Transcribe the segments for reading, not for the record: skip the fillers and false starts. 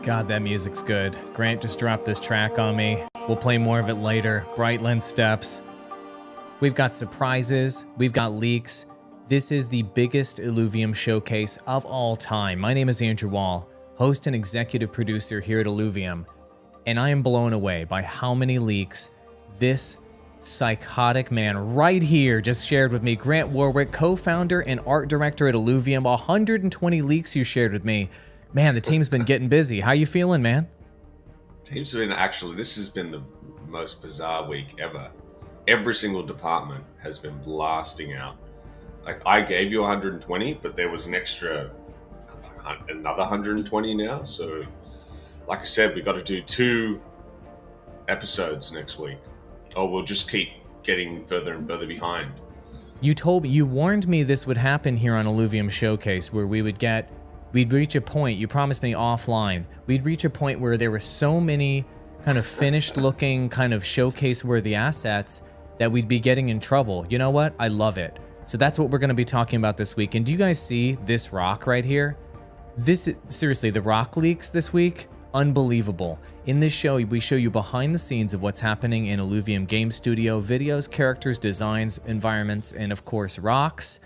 God, that music's good. Grant just dropped this track on me. We'll play more of it later. Brightland Steps. We've got surprises. We've got leaks. This is the biggest Illuvium showcase of all time. My name is Andrew Wall, host and executive producer here at Illuvium, and I am blown away by how many leaks this psychotic man right here just shared with me. Grant Warwick, co-founder and art director at Illuvium. 120 leaks you shared with me. Man, the team's been getting busy. How you feeling, man? Team's been this has been the most bizarre week ever. Every single department has been blasting out. Like, I gave you 120, but there was an extra, another 120 now. So, like I said, we got to do 2 episodes next week, or we'll just keep getting further and further behind. You warned me this would happen here on Illuvium Showcase, where we'd reach a point, you promised me offline, we'd reach a point where there were so many kind of finished looking, kind of showcase worthy assets that we'd be getting in trouble. You know what? I love it. So that's what we're going to be talking about this week. And do you guys see this rock right here? Seriously, the rock leaks this week, unbelievable. In this show, we show you behind the scenes of what's happening in Illuvium Game Studio, videos, characters, designs, environments, and of course, rocks.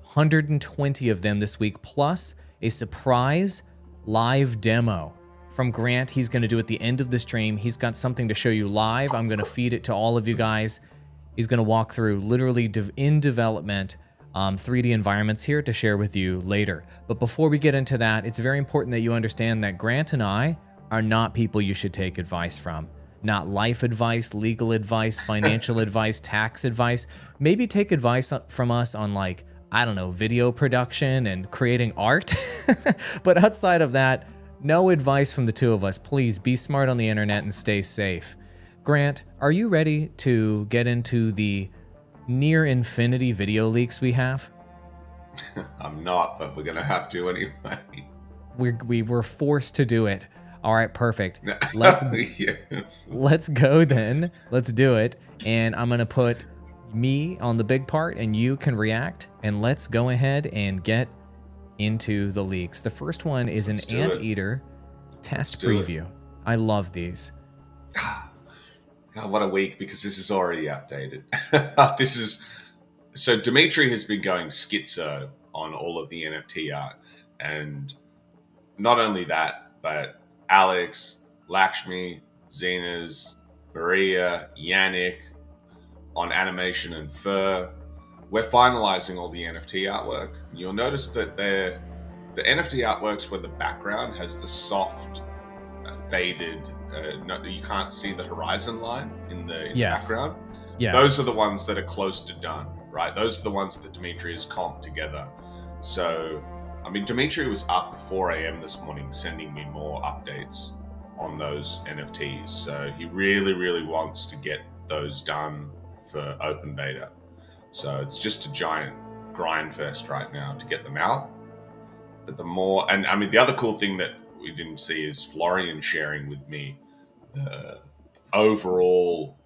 120 of them this week, plus a surprise live demo from Grant. He's going to do at the end of the stream. He's got something to show you live. I'm going to feed it to all of you guys. He's going to walk through literally in development 3D environments here to share with you later. But before we get into that, it's very important that you understand that Grant and I are not people you should take advice from. Not life advice, legal advice, financial advice, tax advice. Maybe take advice from us on, like, I don't know, video production and creating art. But outside of that, no advice from the two of us. Please be smart on the internet and stay safe. Grant, are you ready to get into the near infinity video leaks we have? I'm not, but we're going to have to anyway. We were forced to do it. All right, perfect. Let's go then. Let's do it. And I'm going to put me on the big part and you can react, and let's go ahead and get into the leaks. The first one is an Anteater test preview. I love these. God, what a week, because this is already updated. So Dimitri has been going schizo on all of the NFT art, and not only that, but Alex, Lakshmi, Zenas, Maria, Yannick on animation and fur. We're finalizing all the NFT artwork. You'll notice that the NFT artworks where the background has the soft, faded, you can't see the horizon line in the background. Yeah, those are the ones that are close to done, right? Those are the ones that Dimitri has comped together. So, I mean, Dimitri was up at 4 a.m. this morning sending me more updates on those NFTs. So he really, really wants to get those done for open beta. So it's just a giant grind fest right now to get them out. But the more, and I mean, the other cool thing that we didn't see is Florian sharing with me the overall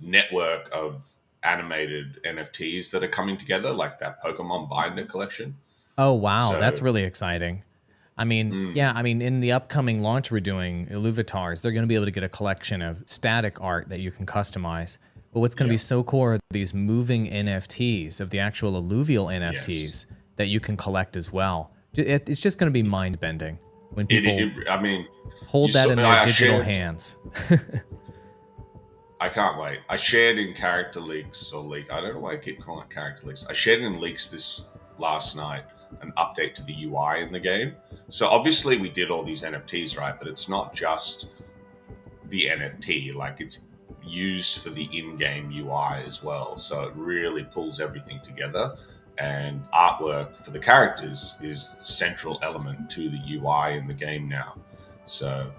network of animated NFTs that are coming together, like that Pokemon Binder collection. Oh, wow. So, that's really exciting. I mean, yeah, I mean, in the upcoming launch we're doing, IlluviTars, they're going to be able to get a collection of static art that you can customize. But what's going to be so cool are these moving NFTs of the actual Illuvial NFTs that you can collect as well. It's just going to be mind-bending when people hold that in their digital hands. I can't wait. I shared in character leaks or leak. I don't know why I keep calling it character leaks. I shared in leaks this last night an update to the UI in the game. So obviously we did all these NFTs, right? But it's not just the NFT. Like, it's used for the in-game UI as well. So it really pulls everything together. And artwork for the characters is the central element to the UI in the game now. So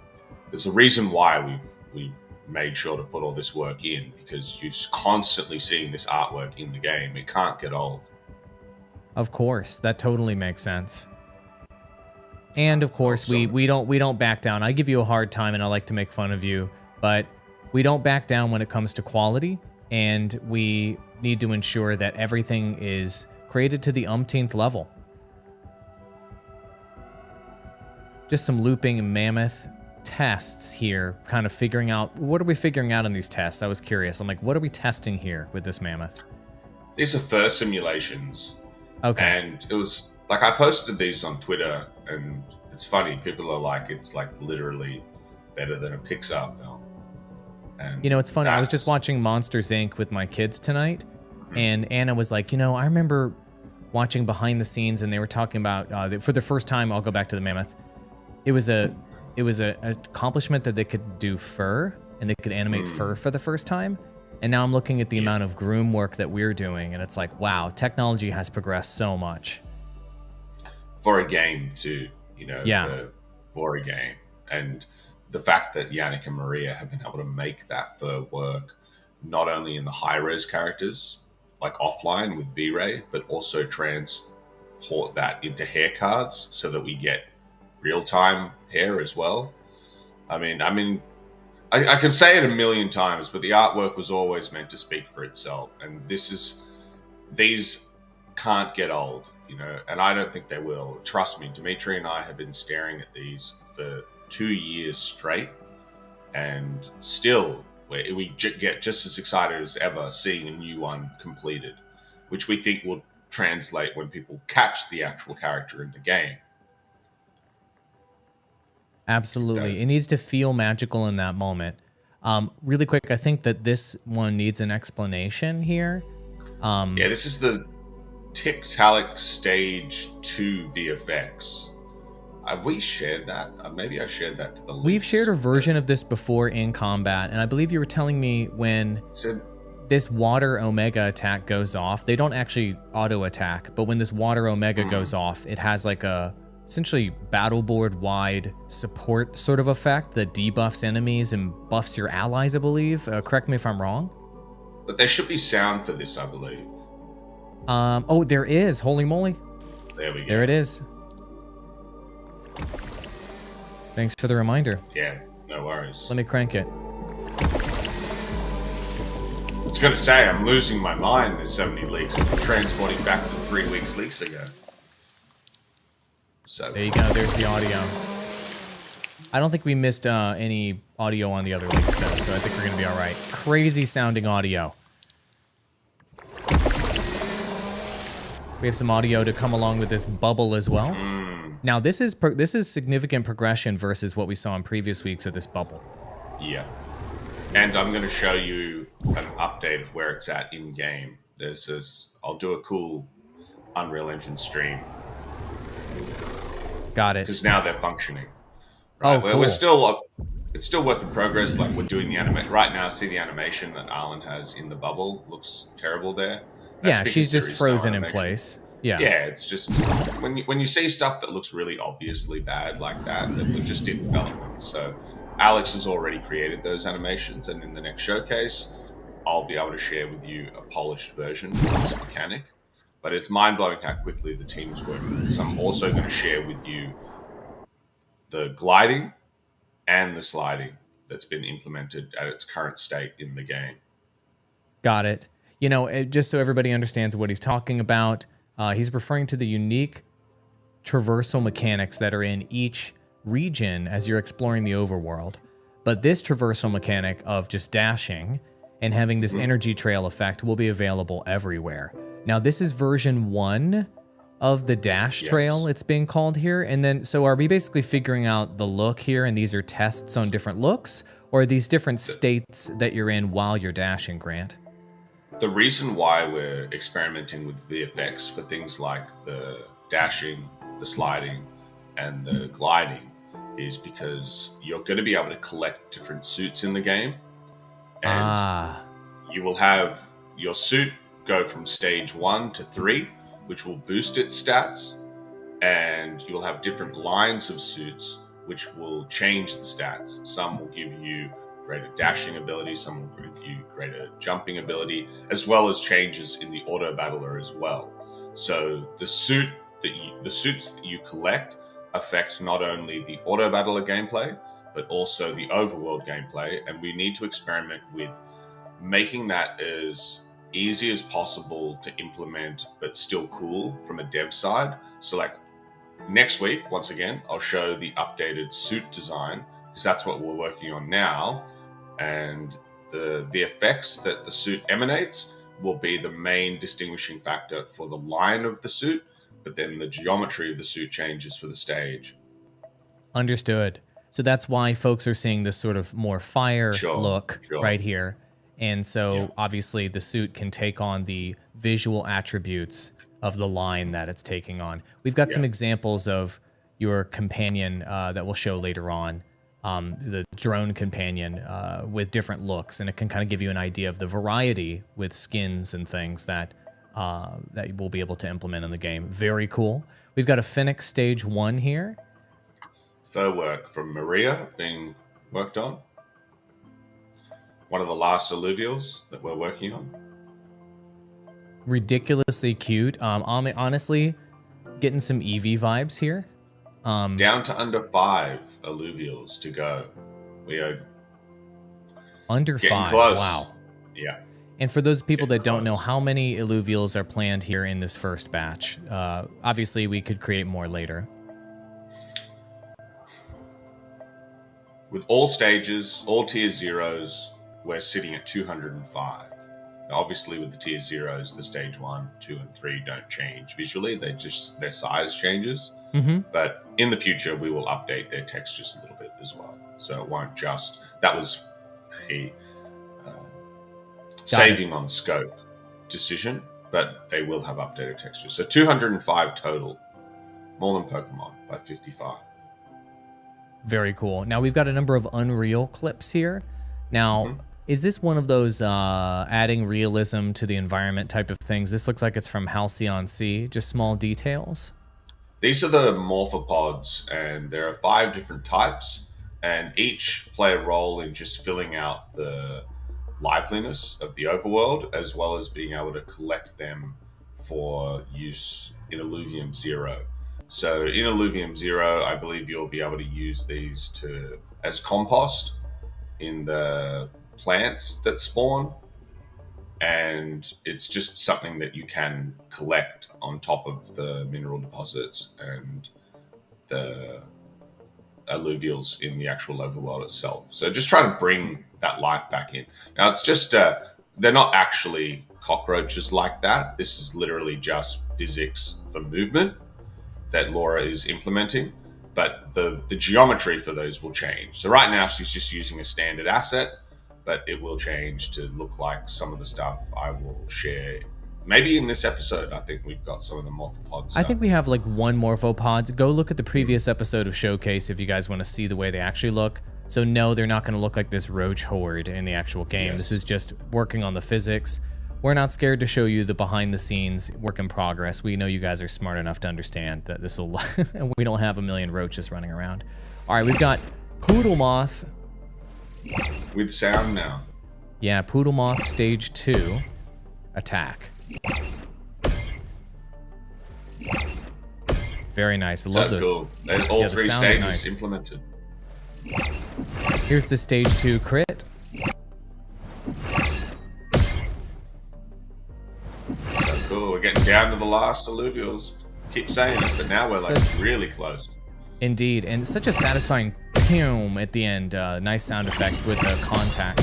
there's a reason why we've made sure to put all this work in, because you're constantly seeing this artwork in the game. It can't get old. Of course, that totally makes sense. And of course, we don't back down. I give you a hard time and I like to make fun of you, but we don't back down when it comes to quality, and we need to ensure that everything is created to the umpteenth level. just some looping mammoth tests here, kind of figuring out, what are we figuring out in these tests? I was curious. I'm like, what are we testing here with this mammoth? These are first simulations. Okay. And it was like, I posted these on Twitter, and it's funny. People are like, it's like literally better than a Pixar film. And you know, it's funny. I was just watching Monsters Inc. with my kids tonight, and Anna was like, you know, I remember watching behind the scenes, and they were talking about for the first time. I'll go back to the mammoth. It was an accomplishment that they could do fur, and they could animate fur for the first time. And now I'm looking at the amount of groom work that we're doing, and it's like, wow, technology has progressed so much. For a game too, you know, for a game. And the fact that Yannick and Maria have been able to make that fur work, not only in the high-res characters, like offline with V-Ray, but also transport that into hair cards so that we get real-time hair as well. I mean, I can say it a million times, but the artwork was always meant to speak for itself. And these can't get old, you know, and I don't think they will. Trust me, Dimitri and I have been staring at these for 2 years straight, and still we get just as excited as ever seeing a new one completed, which we think will translate when people catch the actual character in the game. Absolutely. It needs to feel magical in that moment. Really quick, I think that this one needs an explanation here. Yeah, this is the Tiktaalik Stage 2 VFX. Have we shared that? Maybe I shared that to the links. We've shared a version of this before in combat, and I believe you were telling me when this water Omega attack goes off, they don't actually auto attack, but when this water Omega goes off, it has like a essentially battle board wide support sort of effect that debuffs enemies and buffs your allies, I believe. Correct me if I'm wrong. But there should be sound for this, I believe. Oh, there is. Holy moly. There we go. There it is. Thanks for the reminder. Yeah, no worries. Let me crank it. I was going to say, I'm losing my mind. There's so many leaks. I'm transporting back to 3 weeks leaks ago. So there you go. There's the audio. I don't think we missed any audio on the other leaks, though, so I think we're going to be all right. Crazy sounding audio. We have some audio to come along with this bubble as well. Now, this is significant progression versus what we saw in previous weeks of this bubble. Yeah. And I'm going to show you an update of where it's at in-game. I'll do a cool Unreal Engine stream. Got it. Because now they're functioning. Right? Oh, cool. It's still work in progress. Like, we're doing the animation. Right now, see the animation that Arlen has in the bubble? Looks terrible there. Yeah, she's just frozen in place. Yeah. Yeah, it's just when you see stuff that looks really obviously bad like that we're just in development. So Alex has already created those animations, and in the next showcase, I'll be able to share with you a polished version of this mechanic. But it's mind-blowing how quickly the team's working, because I'm also going to share with you the gliding and the sliding that's been implemented at its current state in the game. Got it. You know, just so everybody understands what he's talking about, he's referring to the unique traversal mechanics that are in each region as you're exploring the overworld. But this traversal mechanic of just dashing and having this energy trail effect will be available everywhere. Now, this is version 1 of the dash trail, it's being called here. And then, so are we basically figuring out the look here, and these are tests on different looks? Or are these different states that you're in while you're dashing, Grant? The reason why we're experimenting with VFX for things like the dashing, the sliding, and the gliding is because you're going to be able to collect different suits in the game. And you will have your suit go from stage 1 to 3, which will boost its stats. And you will have different lines of suits, which will change the stats. Some will give you greater dashing ability, some will give you greater jumping ability, as well as changes in the auto battler as well. So the suits that you collect affect not only the auto battler gameplay, but also the overworld gameplay. And we need to experiment with making that as easy as possible to implement, but still cool from a dev side. So like next week, once again, I'll show the updated suit design, because that's what we're working on now. And the VFX that the suit emanates will be the main distinguishing factor for the line of the suit, but then the geometry of the suit changes for the stage. Understood. So that's why folks are seeing this sort of more fire look right here. And so obviously the suit can take on the visual attributes of the line that it's taking on. We've got some examples of your companion that we'll show later on, the drone companion with different looks, and it can kind of give you an idea of the variety with skins and things that that we'll be able to implement in the game. Very cool. We've got a Phoenix Stage 1 here. Fur work from Maria being worked on. One of the last Illuvials that we're working on. Ridiculously cute. Honestly, getting some Eevee vibes here. Down to under 5 Illuvials to go. We are under 5. Close. Wow. Yeah. And for those people that don't know, how many Illuvials are planned here in this first batch? Obviously, we could create more later. With all stages, all tier 0s, we're sitting at 205. Now, obviously, with the tier 0s, the stage 1, 2, and 3 don't change visually. Their size changes. But in the future, we will update their textures a little bit as well. So it won't just... That was a saving on scope decision, but they will have updated textures. So 205 total. More than Pokemon by 55. Very cool. Now, we've got a number of Unreal clips here. Now, is this one of those adding realism to the environment type of things? This looks like it's from Halcyon Sea, just small details. These are the morphopods, and there are 5 different types, and each play a role in just filling out the liveliness of the overworld, as well as being able to collect them for use in Illuvium 0. So in Illuvium 0, I believe you'll be able to use these as compost in the plants that spawn, and it's just something that you can collect on top of the mineral deposits and the Illuvials in the actual overworld itself. So just trying to bring that life back in. Now, it's just they're not actually cockroaches like that. This is literally just physics for movement that Laura is implementing, but the geometry for those will change. So right now she's just using a standard asset, but it will change to look like some of the stuff I will share. Maybe in this episode, I think we've got some of the morphopods. I think we have like one morphopod. Go look at the previous episode of Showcase if you guys want to see the way they actually look. So no, they're not going to look like this roach horde in the actual game. Yes. This is just working on the physics. We're not scared to show you the behind-the-scenes work in progress. We know you guys are smart enough to understand that this will... we don't have a million roaches running around. All right, we've got Poodle Moth. With sound now. Yeah, Poodle Moth Stage 2. Attack. Very nice. I love those. Cool. There's all 3 stages implemented. Here's the Stage 2 crit. Cool, we're getting down to the last Illuvials. Keep saying it, but now we're like really close. Indeed, and such a satisfying boom at the end. Nice sound effect with the contact.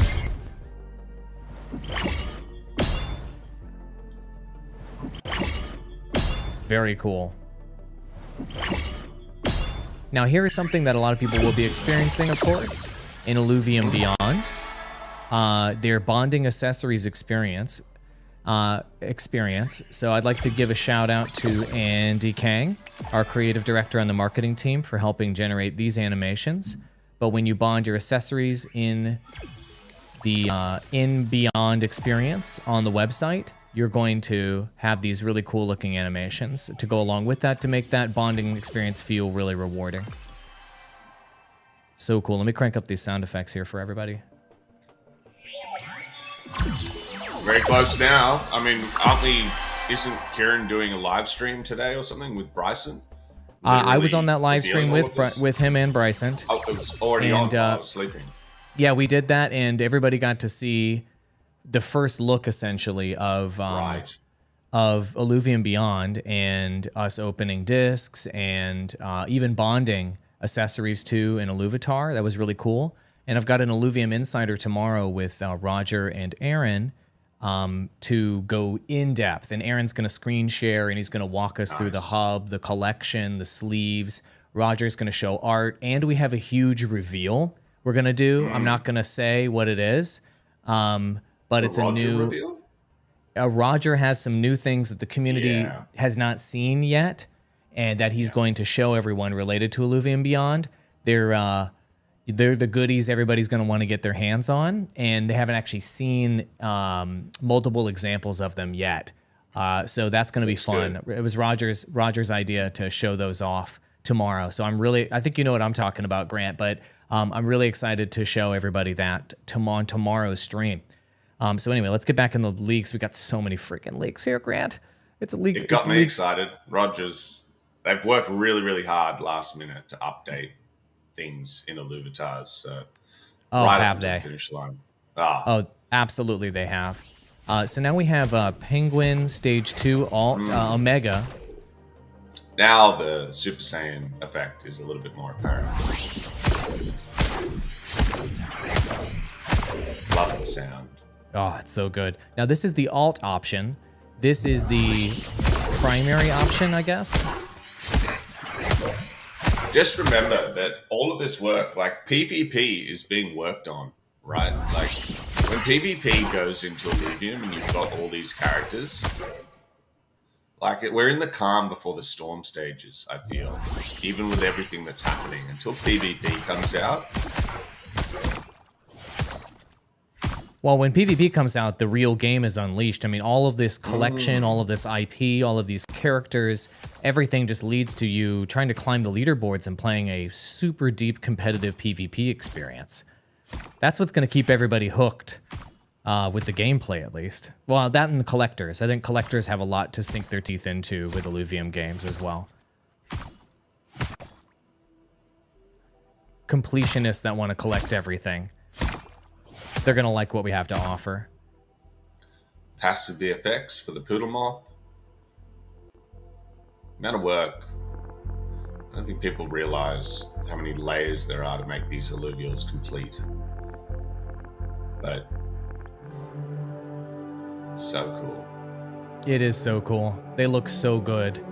Very cool. Now here is something that a lot of people will be experiencing, of course, in Illuvium Beyond. Their bonding accessories experience. So I'd like to give a shout out to Andy Kang, our creative director on the marketing team, for helping generate these animations. But when you bond your accessories in the in Beyond experience on the website, you're going to have these really cool looking animations to go along with that to make that bonding experience feel really rewarding. So cool. Let me crank up these sound effects here for everybody. Very close now. I mean, isn't Kieran doing a live stream today or something with Bryson? I was on that live stream with him and Bryson. Oh, it was already on while I was sleeping. Yeah, we did that, and everybody got to see the first look, essentially, of of Illuvium Beyond and us opening discs and even bonding accessories to an Illuvitar. That was really cool. And I've got an Illuvium Insider tomorrow with Roger and Aaron to go in depth. And Aaron's going to screen share and he's going to walk us through the hub, the collection, the sleeves. Roger's going to show art. And we have a huge reveal we're going to do. I'm not going to say what it is, but it's a new... Reveal? Roger has some new things that the community has not seen yet and that he's going to show everyone related to Illuvium Beyond. They're the goodies everybody's going to want to get their hands on, and they haven't actually seen multiple examples of them yet. So that's going to be fun. Good. It was Roger's idea to show those off tomorrow. So I think you know what I'm talking about, Grant, but I'm really excited to show everybody that on tomorrow's stream. So anyway, let's get back in the leaks. We got so many freaking leaks here, Grant. It's a leak. It got me excited. They've worked really, really hard last minute to update things in IlluviTars. So have they? The finish line. Oh, absolutely they have. So now we have Penguin Stage 2 Omega. Now the Super Saiyan effect is a little bit more apparent. Love the sound. Oh, it's so good. Now this is the alt option. This is the primary option, I guess. Just remember that all of this work, like PvP is being worked on, right? Like when PvP goes into Illuvium and you've got all these characters, like we're in the calm before the storm stages, I feel, even with everything that's happening until PvP comes out. Well, when PvP comes out, the real game is unleashed. I mean, all of this collection, all of this IP, all of these characters, everything just leads to you trying to climb the leaderboards and playing a super deep competitive PvP experience. That's what's going to keep everybody hooked with the gameplay, at least. Well, that and the collectors. I think collectors have a lot to sink their teeth into with Illuvium games as well. Completionists that want to collect everything. They're going to like what we have to offer. Passive VFX for the Poodle Moth. Amount of work. I don't think people realize how many layers there are to make these Illuvials complete. But it's so cool. It is so cool. They look so good.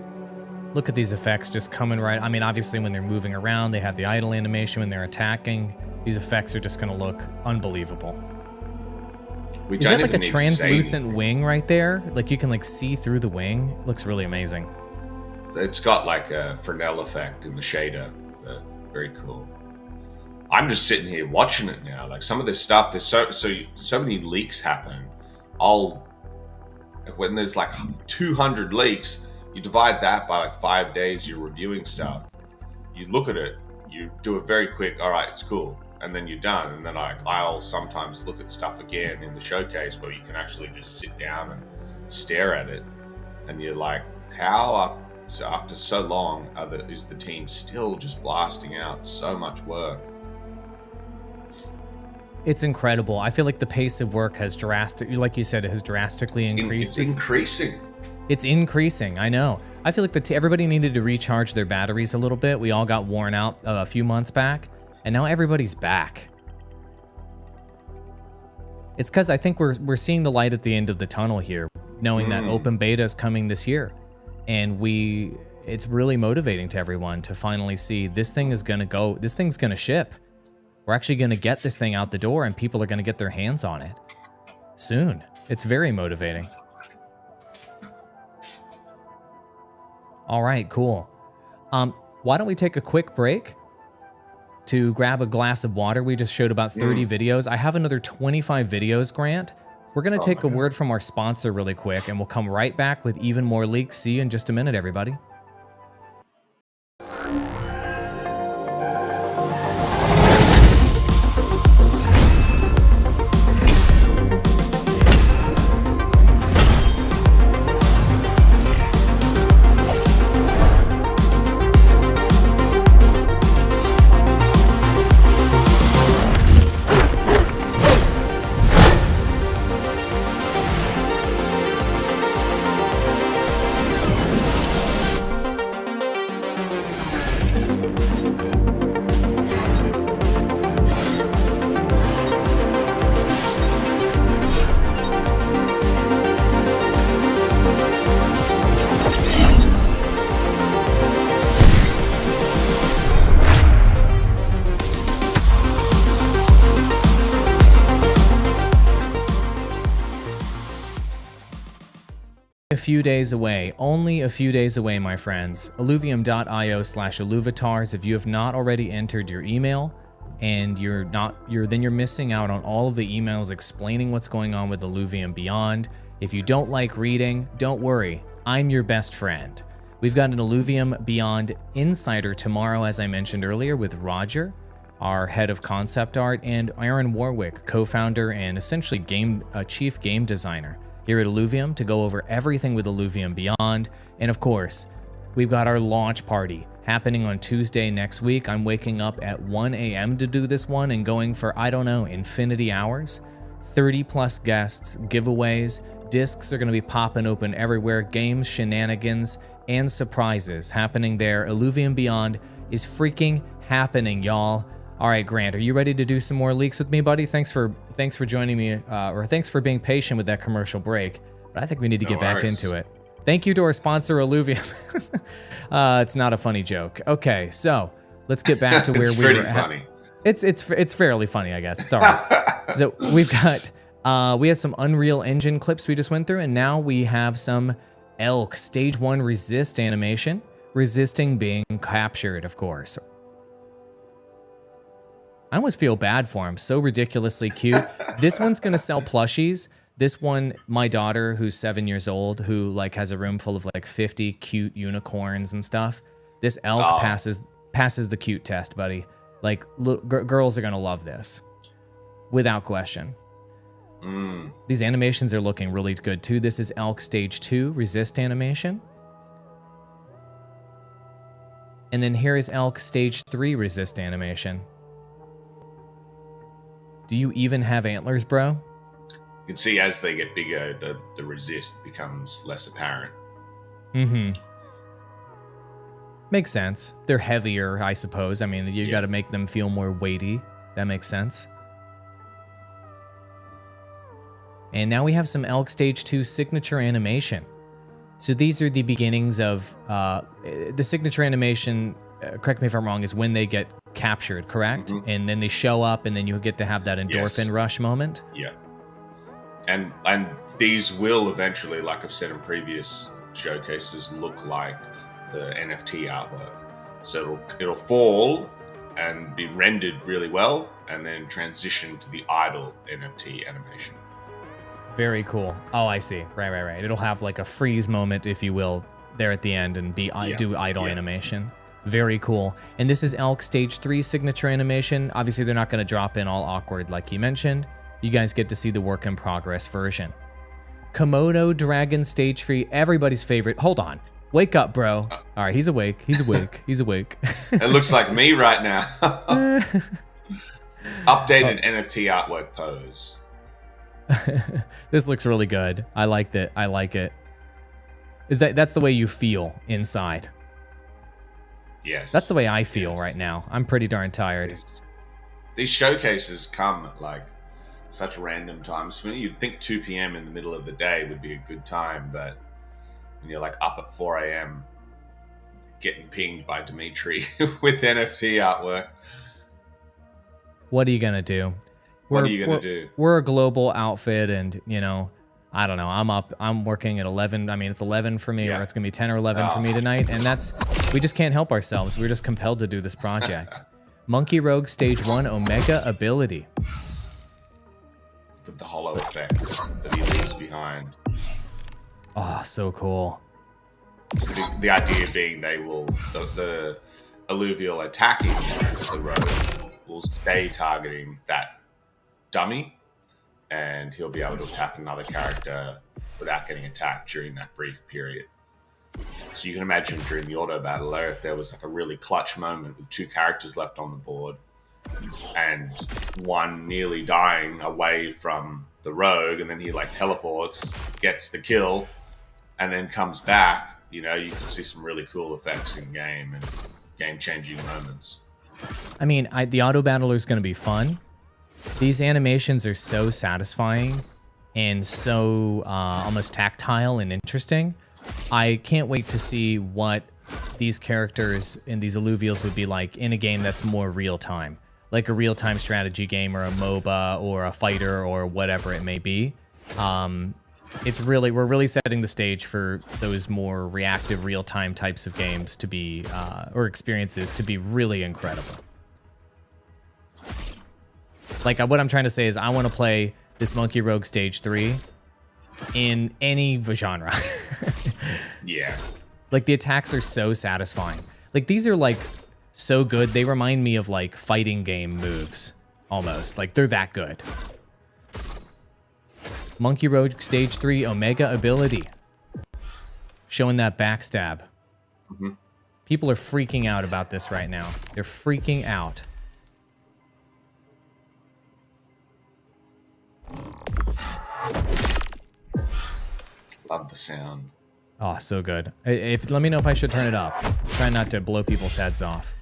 Look at these effects just coming right. I mean, obviously when they're moving around, they have the idle animation when they're attacking. These effects are just going to look unbelievable. Is that like a translucent wing right there? Like you can like see through the wing? It looks really amazing. It's got like a Fresnel effect in the shader. Very cool. I'm just sitting here watching it now. Like some of this stuff, there's so many leaks happen. When there's like 200 leaks, you divide that by like 5 days, you're reviewing stuff. You look at it, you do a very quick, all right, it's cool. And then you're done. And then I'll sometimes look at stuff again in the showcase where you can actually just sit down and stare at it. And you're like, how after so long is the team still just blasting out so much work? It's incredible. I feel like the pace of work has like you said, it has drastically increased. It's increasing. It's increasing, I know. I feel like everybody needed to recharge their batteries a little bit. We all got worn out a few months back. And now everybody's back. It's because I think we're seeing the light at the end of the tunnel here, knowing that open beta is coming this year. And it's really motivating to everyone to finally see this thing is going to go, this thing's going to ship. We're actually going to get this thing out the door and people are going to get their hands on it soon. It's very motivating. All right, cool. Why don't we take a quick break to grab a glass of water? We just showed about 30 videos. I have another 25 videos, Grant. We're going to take a word from our sponsor really quick, and we'll come right back with even more leaks. See you in just a minute, everybody. a few days away. Only a few days away, my friends. Illuvium.io/IlluviTars. If you have not already entered your email, and then you're missing out on all of the emails explaining what's going on with Illuvium Beyond. If you don't like reading, don't worry. I'm your best friend. We've got an Illuvium Beyond Insider tomorrow, as I mentioned earlier, with Roger, our head of concept art, and Aaron Warwick, co-founder and essentially chief game designer here at Illuvium, to go over everything with Illuvium Beyond. And of course, we've got our launch party happening on Tuesday next week. I'm waking up at 1 a.m. to do this one and going for, I don't know, infinity hours. 30 plus guests, giveaways, discs are going to be popping open everywhere, games, shenanigans, and surprises happening there. Illuvium Beyond is freaking happening, y'all. All right, Grant, are you ready to do some more leaks with me, buddy? Thanks for joining me, or thanks for being patient with that commercial break. But I think we need to get back into it. Thank you to our sponsor, Illuvium. It's not a funny joke. Okay, so let's get back to where we were at. Funny. It's fairly funny, I guess. It's all right. So we have some Unreal Engine clips we just went through, and now we have some Elk Stage 1 resist animation, resisting being captured, of course. I almost feel bad for him. So ridiculously cute. This one's gonna sell plushies. This one, my daughter, who's 7 years old, who like has a room full of like 50 cute unicorns and stuff. This elk passes the cute test, buddy. Like girls are gonna love this, without question. These animations are looking really good too. This is Elk Stage 2 resist animation. And then here is Elk Stage 3 resist animation. Do you even have antlers, bro? You can see as they get bigger, the resist becomes less apparent. Makes sense. They're heavier, I suppose. I mean, you got to make them feel more weighty. That makes sense. And now we have some Elk Stage 2 signature animation. So these are the beginnings of the signature animation. Correct me if I'm wrong. Is when they get captured, correct? And then they show up, and then you get to have that endorphin rush moment. Yeah. And these will eventually, like I've said in previous showcases, look like the NFT artwork. So it'll fall and be rendered really well, and then transition to the idle NFT animation. Very cool. Oh, I see. Right. It'll have like a freeze moment, if you will, there at the end, and do idle animation. Very cool. And this is Elk Stage 3 signature animation. Obviously, they're not going to drop in all awkward like you mentioned. You guys get to see the work in progress version. Komodo Dragon Stage 3, everybody's favorite. Hold on. Wake up, bro. All right, he's awake. He's awake. He's awake. It looks like me right now. Updated NFT artwork pose. This looks really good. I like that. I like it. That's the way you feel inside? Yes. That's the way I feel right now. I'm pretty darn tired. These showcases come at like such random times. For me, you'd think 2 p.m. in the middle of the day would be a good time, but when you're like up at 4 a.m. getting pinged by Dimitri with NFT artwork. What are you going to do? What are you going to do? We're a global outfit, and, you know, I don't know. I'm working at 11. I mean, it's 11 for me, or it's going to be 10 or 11 for me tonight. And we just can't help ourselves. We're just compelled to do this project. Monkey Rogue Stage 1 Omega ability. With the hollow effects that he leaves behind. Oh, so cool. So the idea being the Illuvial attacking the rogue will stay targeting that dummy, and he'll be able to attack another character without getting attacked during that brief period. So you can imagine during the auto battler, if there was like a really clutch moment with 2 characters left on the board and one nearly dying away from the rogue, and then he like teleports, gets the kill, and then comes back, you know, you can see some really cool effects in game and game-changing moments. I mean, the auto battler is going to be fun. These animations are so satisfying and so almost tactile and interesting. I can't wait to see what these characters in these Illuvials would be like in a game that's more real-time, like a real-time strategy game or a MOBA or a fighter or whatever it may be. we're really setting the stage for those more reactive, real-time types of games to be, or experiences to be really incredible. Like, what I'm trying to say is I want to play this Monkey Rogue Stage 3 in any genre. Yeah. Like, the attacks are so satisfying. Like, these are, like, so good. They remind me of, like, fighting game moves, almost. Like, they're that good. Monkey Rogue Stage 3 Omega ability. Showing that backstab. Mm-hmm. People are freaking out about this right now. They're freaking out. Love the sound. Oh, so good. Let me know if I should turn it up. Try not to blow people's heads off.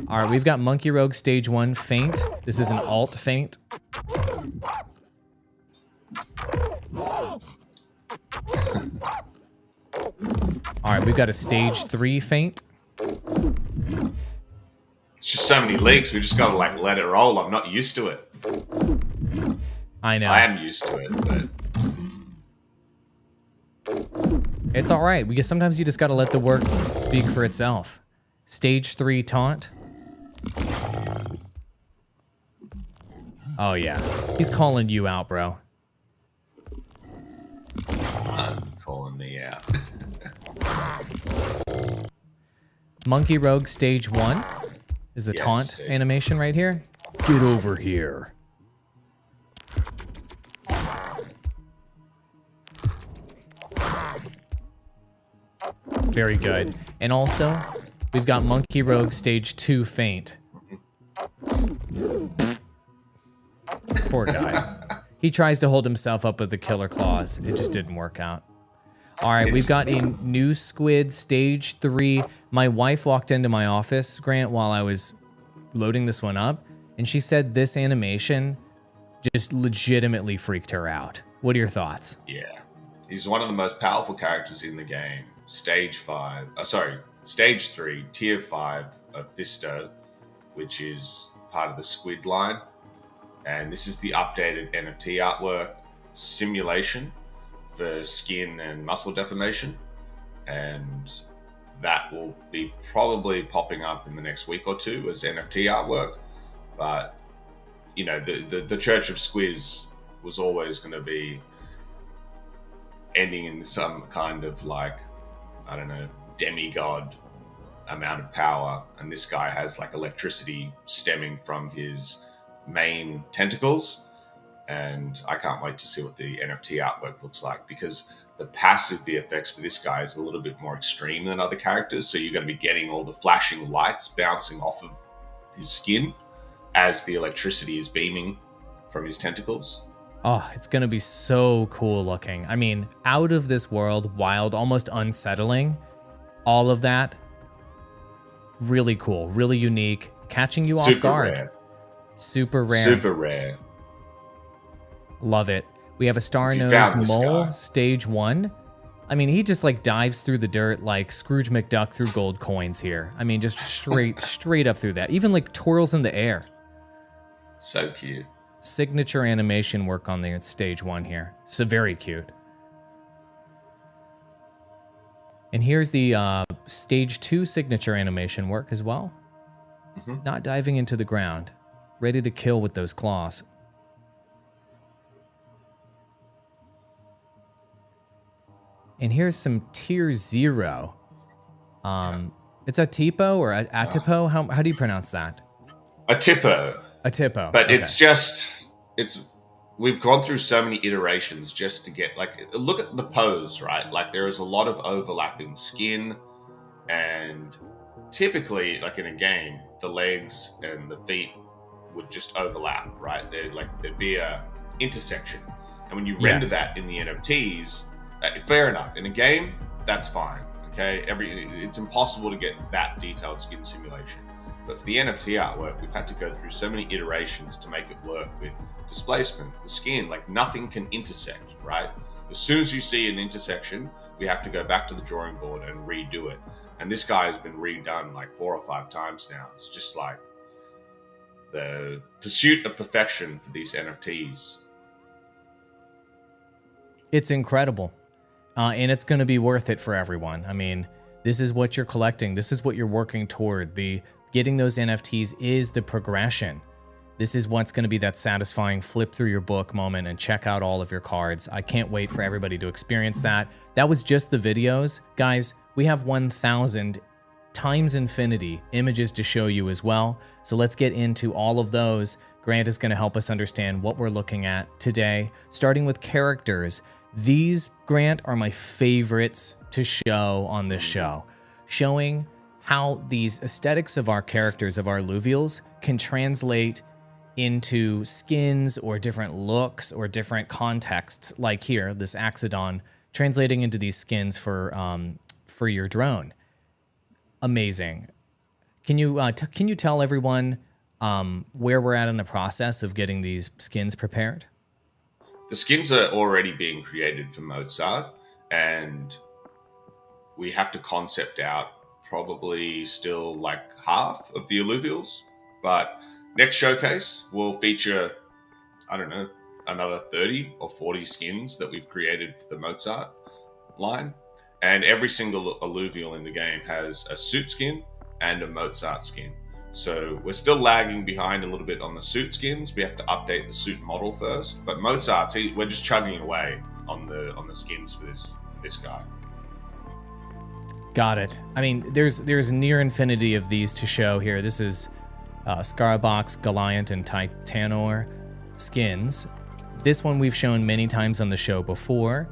All right, we've got Monkey Rogue Stage 1 Feint. This is an alt feint. All right, we've got a Stage 3 Feint. It's just so many leaks. We just gotta like let it roll. I'm not used to it. I know. I am used to it, but it's all right. Sometimes you just gotta let the work speak for itself. Stage 3 Taunt. Oh yeah, he's calling you out, bro. I'm calling me out. Monkey Rogue Stage 1 is a taunt animation right here. Get over here. Very good. And also, we've got Monkey Rogue Stage 2 Feint. Poor guy. He tries to hold himself up with the killer claws. It just didn't work out. All right, we've got a new squid, Stage 3. My wife walked into my office, Grant, while I was loading this one up, and she said this animation just legitimately freaked her out. What are your thoughts? Yeah. He's one of the most powerful characters in the game. Stage 3, Tier 5 of Visto, which is part of the Squid line. And this is the updated NFT artwork simulation for skin and muscle deformation. And that will be probably popping up in the next week or two as NFT artwork. But, you know, the Church of Squiz was always going to be ending in some kind of like, I don't know, demigod amount of power. And this guy has like electricity stemming from his main tentacles. And I can't wait to see what the NFT artwork looks like, because the passive VFX for this guy is a little bit more extreme than other characters. So you're going to be getting all the flashing lights bouncing off of his skin as the electricity is beaming from his tentacles. Oh, it's going to be so cool looking. I mean, out of this world, wild, almost unsettling. All of that, really cool, really unique, catching you off guard. Rare. Super rare. Super rare. Love it. We have a star-nosed mole, Stage 1. I mean, he just like dives through the dirt like Scrooge McDuck through gold coins here. I mean, just straight up through that. Even like twirls in the air. So cute. Signature animation work on the Stage 1 here. So very cute. And here's the Stage 2 signature animation work as well. Mm-hmm. Not diving into the ground. Ready to kill with those claws. And here's some Tier 0. It's a tipo or a Atipo? How do you pronounce that? A tipo. A tipo. But okay. We've gone through so many iterations just to get, like, look at the pose, right? Like, there is a lot of overlapping skin, and typically, like in a game, the legs and the feet would just overlap, right? There'd be a intersection. And when you render that in the NFTs, fair enough. In a game, that's fine. Okay, it's impossible to get that detailed skin simulation. But for the NFT artwork, we've had to go through so many iterations to make it work with displacement, the skin. Like, nothing can intersect, right? As soon as you see an intersection, we have to go back to the drawing board and redo it. And this guy has been redone like 4 or 5 times now. It's just like the pursuit of perfection for these NFTs. It's incredible. And it's going to be worth it for everyone. I mean, this is what you're collecting. This is what you're working toward. Getting those NFTs is the progression. This is what's going to be that satisfying flip through your book moment and check out all of your cards. I can't wait for everybody to experience that. That was just the videos. Guys, we have 1,000 times infinity images to show you as well. So let's get into all of those. Grant is going to help us understand what we're looking at today, starting with characters. These, Grant, are my favorites to show on this show, showing how these aesthetics of our characters, of our Illuvials, can translate into skins or different looks or different contexts, like here, this Axodon, translating into these skins for your drone. Amazing. Can you tell everyone where we're at in the process of getting these skins prepared? The skins are already being created for Mozart, and we have to concept out probably still like half of the Illuvials, but next showcase will feature, I don't know, another 30 or 40 skins that we've created for the Mozart line. And every single Illuvial in the game has a suit skin and a Mozart skin. So we're still lagging behind a little bit on the suit skins. We have to update the suit model first. But Mozart's, we're just chugging away on the skins for this guy. Got it. I mean, there's near infinity of these to show here. This is Scarabox, Galiant, and Titanor skins. This one we've shown many times on the show before.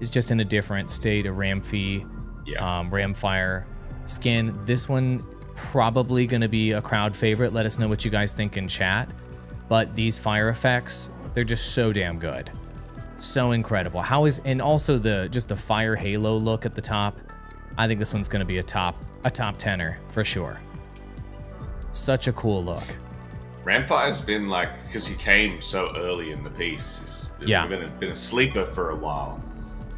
Is just in a different state, a Ramfy, Ramfire skin. This one probably going to be a crowd favorite. Let us know what you guys think in chat. But these fire effects, they're just so damn good. So incredible. And also the fire halo look at the top. I think this one's going to be a top tenner for sure. Such a cool look. Ramfire's been like, because he came so early in the piece, he's been a sleeper for a while,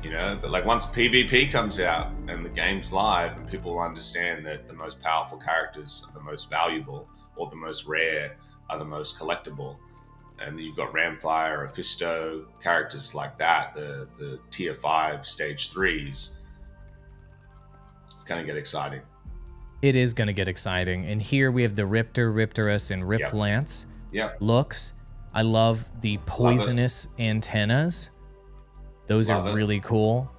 you know. But like once PvP comes out and the game's live, and people understand that the most powerful characters are the most valuable, or the most rare are the most collectible, and you've got Ramfire, Ophisto, characters like that, the tier 5 stage 3s. It's gonna get exciting. It is going to get exciting. And here we have the Riptor, Riptorus, and Riplance looks. I love the poisonous antennas. Those are really cool.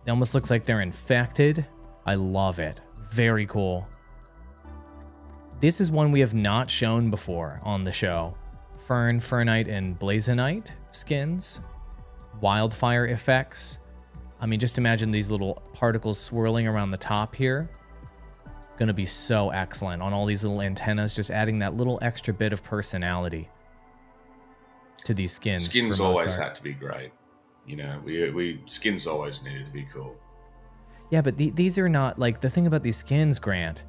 It almost looks like they're infected. I love it. Very cool. This is one we have not shown before on the show. Fern, Fernite, and Blazonite skins. Wildfire effects. I mean, just imagine these little particles swirling around the top here. Going to be so excellent on all these little antennas, just adding that little extra bit of personality to these skins. Skins always had to be great. You know, we skins always needed to be cool. Yeah, but these are not, like, the thing about these skins, Grant,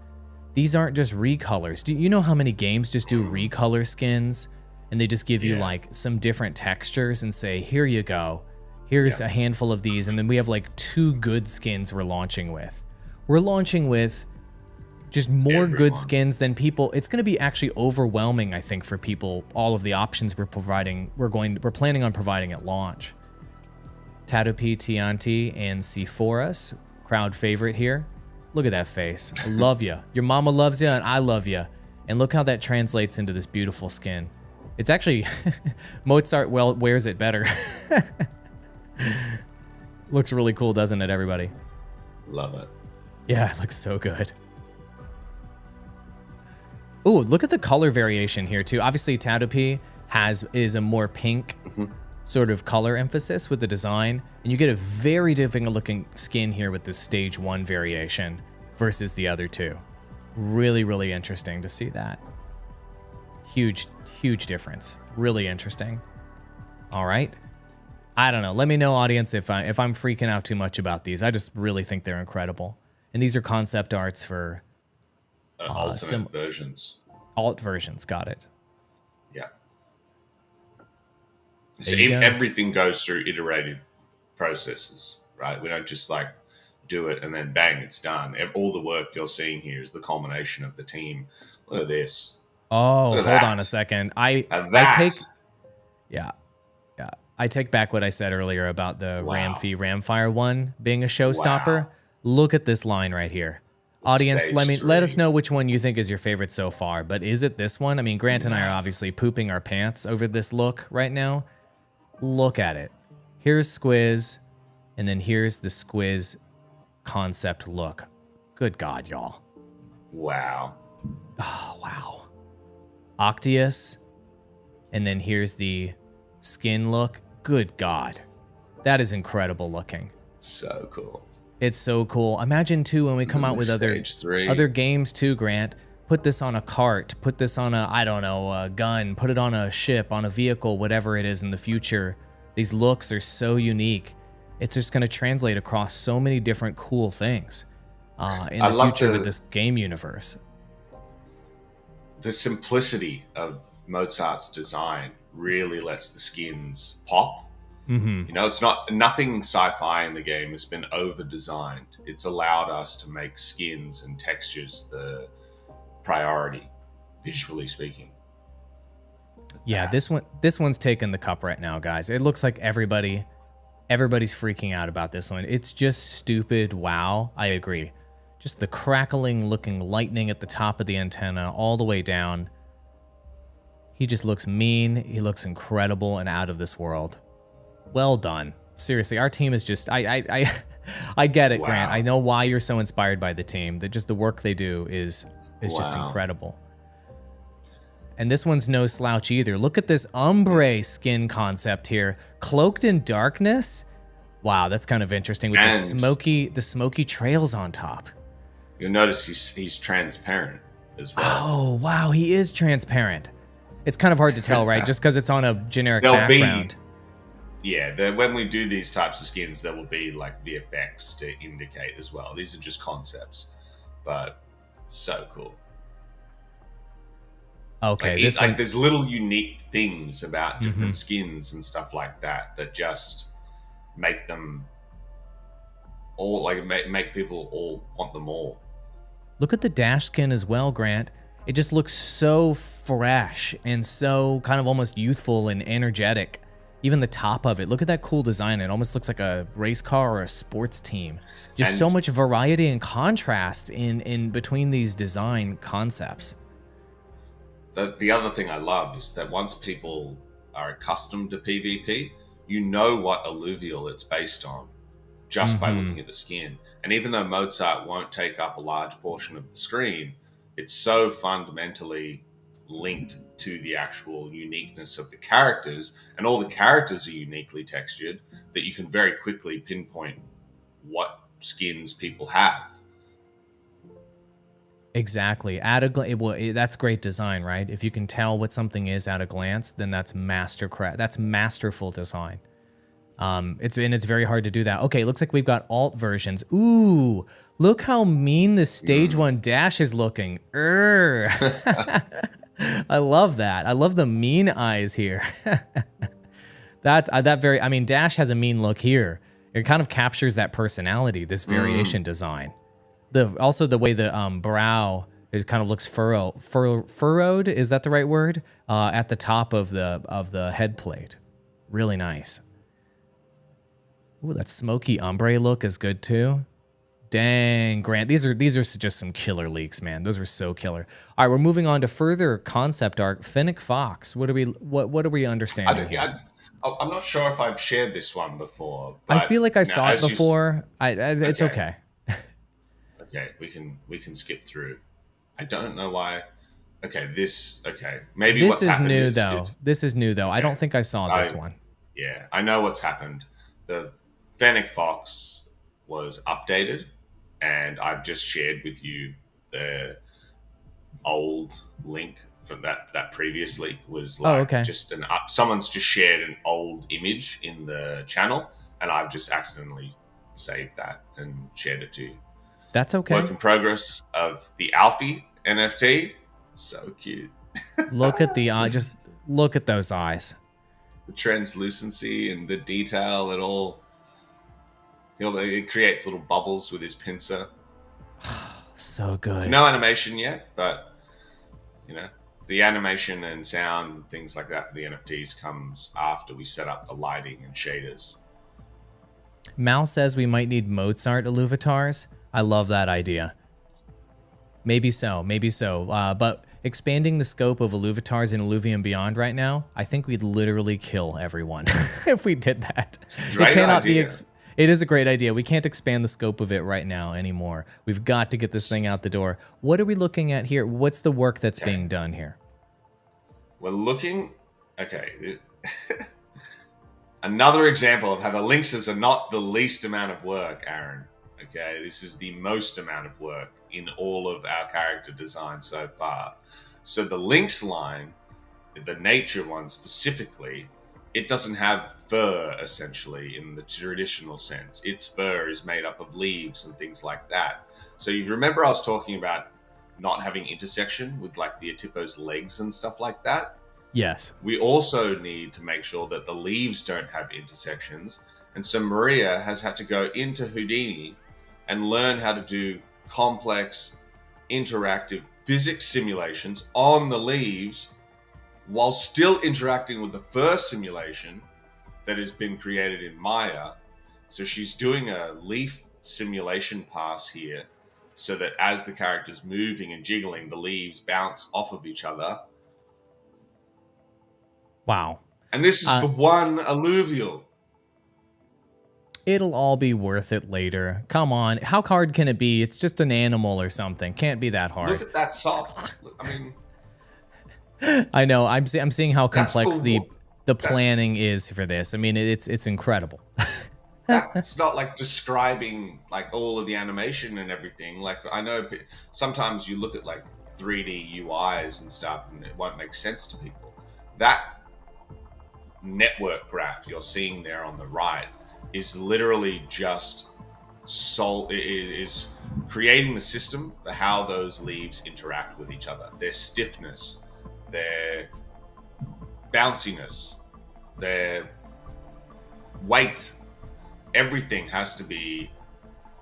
these aren't just recolors. Do you know how many games just do recolor skins? And they just give you, like, some different textures and say, here you go. Here's a handful of these. And then we have, like, 2 good skins we're launching with. We're launching with just more good skins than people. It's going to be actually overwhelming, I think, for people. All of the options we're providing, we're planning on providing at launch. Tatopi, Tianti, and Sephorus, crowd favorite here. Look at that face. I love you. Your mama loves you, and I love you. And look how that translates into this beautiful skin. It's actually Mozart wears it better. Looks really cool, doesn't it, everybody? Love it. Yeah, it looks so good. Ooh, look at the color variation here too. Obviously, Tatopi is a more pink sort of color emphasis with the design, and you get a very different looking skin here with this stage 1 variation versus the other 2. Really, really interesting to see that. Huge difference. Really interesting. All right. I don't know. Let me know, audience, if I'm freaking out too much about these. I just really think they're incredible. And these are concept arts for alternate versions. Alt versions, got it. Yeah. So everything goes through iterative processes, right? We don't just like do it and then bang, it's done. All the work you're seeing here is the culmination of the team. Look at this. Oh, hold on a second. I take. Yeah. I take back what I said earlier about the Wow. Ramfire one being a showstopper. Wow. Look at this line right here. Audience, Stage let us 3. know which one you think is your favorite so far. But is it this one? I mean, Grant and I are Man. obviously pooping our pants over this look right now. Look at it. Here's Squiz, and then here's the Squiz concept look. Good God, y'all. Wow. Oh, wow. Octius, and then here's the skin look. Good God. That is incredible looking. So cool. It's so cool. Imagine too when we come out with Stage 3. other games too, Grant. Put this on a cart, put this on a, I don't know, a gun, put it on a ship, on a vehicle, whatever it is in the future. These looks are so unique. It's just going to translate across so many different cool things in the future with this game universe. The simplicity of Mozart's design really lets the skins pop. Mm-hmm. You know, it's nothing sci-fi in the game has been over-designed. It's allowed us to make skins and textures the priority, visually speaking. Yeah, this one's taking the cup right now, guys. It looks like everybody's freaking out about this one. It's just stupid. Wow, I agree. Just the crackling looking lightning at the top of the antenna all the way down. He just looks mean. He looks incredible and out of this world. Well done. Seriously, our team is just I get it, wow. Grant. I know why you're so inspired by the team. That just the work they do is just incredible. And this one's no slouch either. Look at this ombre skin concept here. Cloaked in darkness. Wow, that's kind of interesting with the smoky trails on top. You'll notice he's transparent as well. Oh, wow, he is transparent. It's kind of hard to tell, right? Just because it's on a generic background. When we do these types of skins, there will be like VFX to indicate as well. These are just concepts, but so cool. Okay, there's little unique things about different skins and stuff like that that just make them all make people all want them all. Look at the dash skin as well, Grant. It just looks so fresh and so kind of almost youthful and energetic. Even the top of it, look at that cool design. It almost looks like a race car or a sports team. Just so much variety and contrast in between these design concepts. The other thing I love is that once people are accustomed to PvP, you know what Illuvial it's based on just by looking at the skin. And even though Mozart won't take up a large portion of the screen, it's so fundamentally linked to the actual uniqueness of the characters, and all the characters are uniquely textured, that you can very quickly pinpoint what skins people have. Exactly. That's great design, right? If you can tell what something is at a glance, then that's masterful design. It's very hard to do that. Okay, looks like we've got alt versions. Ooh, look how mean the stage 1 dash is looking. I love that. I love the mean eyes here. Dash has a mean look here. It kind of captures that personality, this variation design. Also the way the brow kind of looks furrowed. Is that the right word? At the top of the head plate. Really nice. Ooh, that smoky ombre look is good too. Dang, Grant, these are just some killer leaks, man. Those are so killer. All right, we're moving on to further concept art. Fennec Fox. What are we understanding here? I'm not sure if I've shared this one before. But I feel like I saw it before. It's okay. Okay, we can skip through. I don't know why. Maybe this is new though. This is new though. I don't think I saw this one. Yeah, I know what's happened. The Fennec Fox was updated, and I've just shared with you the old link from that previous leak was just someone's just shared an old image in the channel, and I've just accidentally saved that and shared it to you. That's okay. Work in progress of the Alfie NFT. So cute. Look at just look at those eyes. The translucency and the detail, it creates little bubbles with his pincer. So good. No animation yet, but The animation and sound, things like that for the NFTs comes after we set up the lighting and shaders. Mal says we might need Mozart Illuvitars. I love that idea. Maybe so, maybe so. But expanding the scope of Illuvitars in Illuvium Beyond right now, I think we'd literally kill everyone if we did that. Great it cannot idea. be. It is a great idea. We can't expand the scope of it right now anymore. We've got to get this thing out the door. What are we looking at here? What's the work that's being done here? We're looking. Okay. Another example of how the links are not the least amount of work, Aaron. Okay, this is the most amount of work in all of our character design so far. So the links line, the nature one specifically, it doesn't have fur essentially in the traditional sense. Its fur is made up of leaves and things like that. So you remember I was talking about not having intersection with like the Atipo's legs and stuff like that? Yes. We also need to make sure that the leaves don't have intersections. And so Maria has had to go into Houdini and learn how to do complex, interactive physics simulations on the leaves while still interacting with the first simulation that has been created in Maya. So she's doing a leaf simulation pass here so that as the character's moving and jiggling, the leaves bounce off of each other. Wow. And this is for one alluvial. It'll all be worth it later. Come on. How hard can it be? It's just an animal or something. Can't be that hard. Look at that sock. I mean, I know. I'm seeing how complex the planning is for this. I mean, it's incredible. That's not like describing like all of the animation and everything. Like I know sometimes you look at like 3D UIs and stuff and it won't make sense to people. That network graph you're seeing there on the right is literally just is creating the system for how those leaves interact with each other. Their stiffness, their bounciness, their weight, everything has to be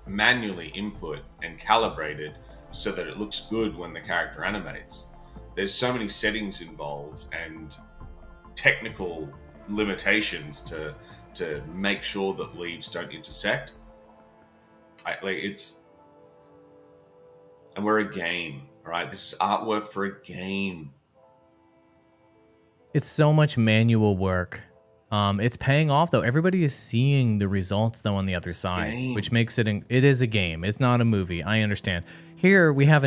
manually input and calibrated so that it looks good when the character animates. There's so many settings involved and technical limitations to make sure that leaves don't intersect. And we're a game, right? This is artwork for a game. It's so much manual work. It's paying off though. Everybody is seeing the results though on the other side, which makes it it is a game. It's not a movie. I understand. Here we have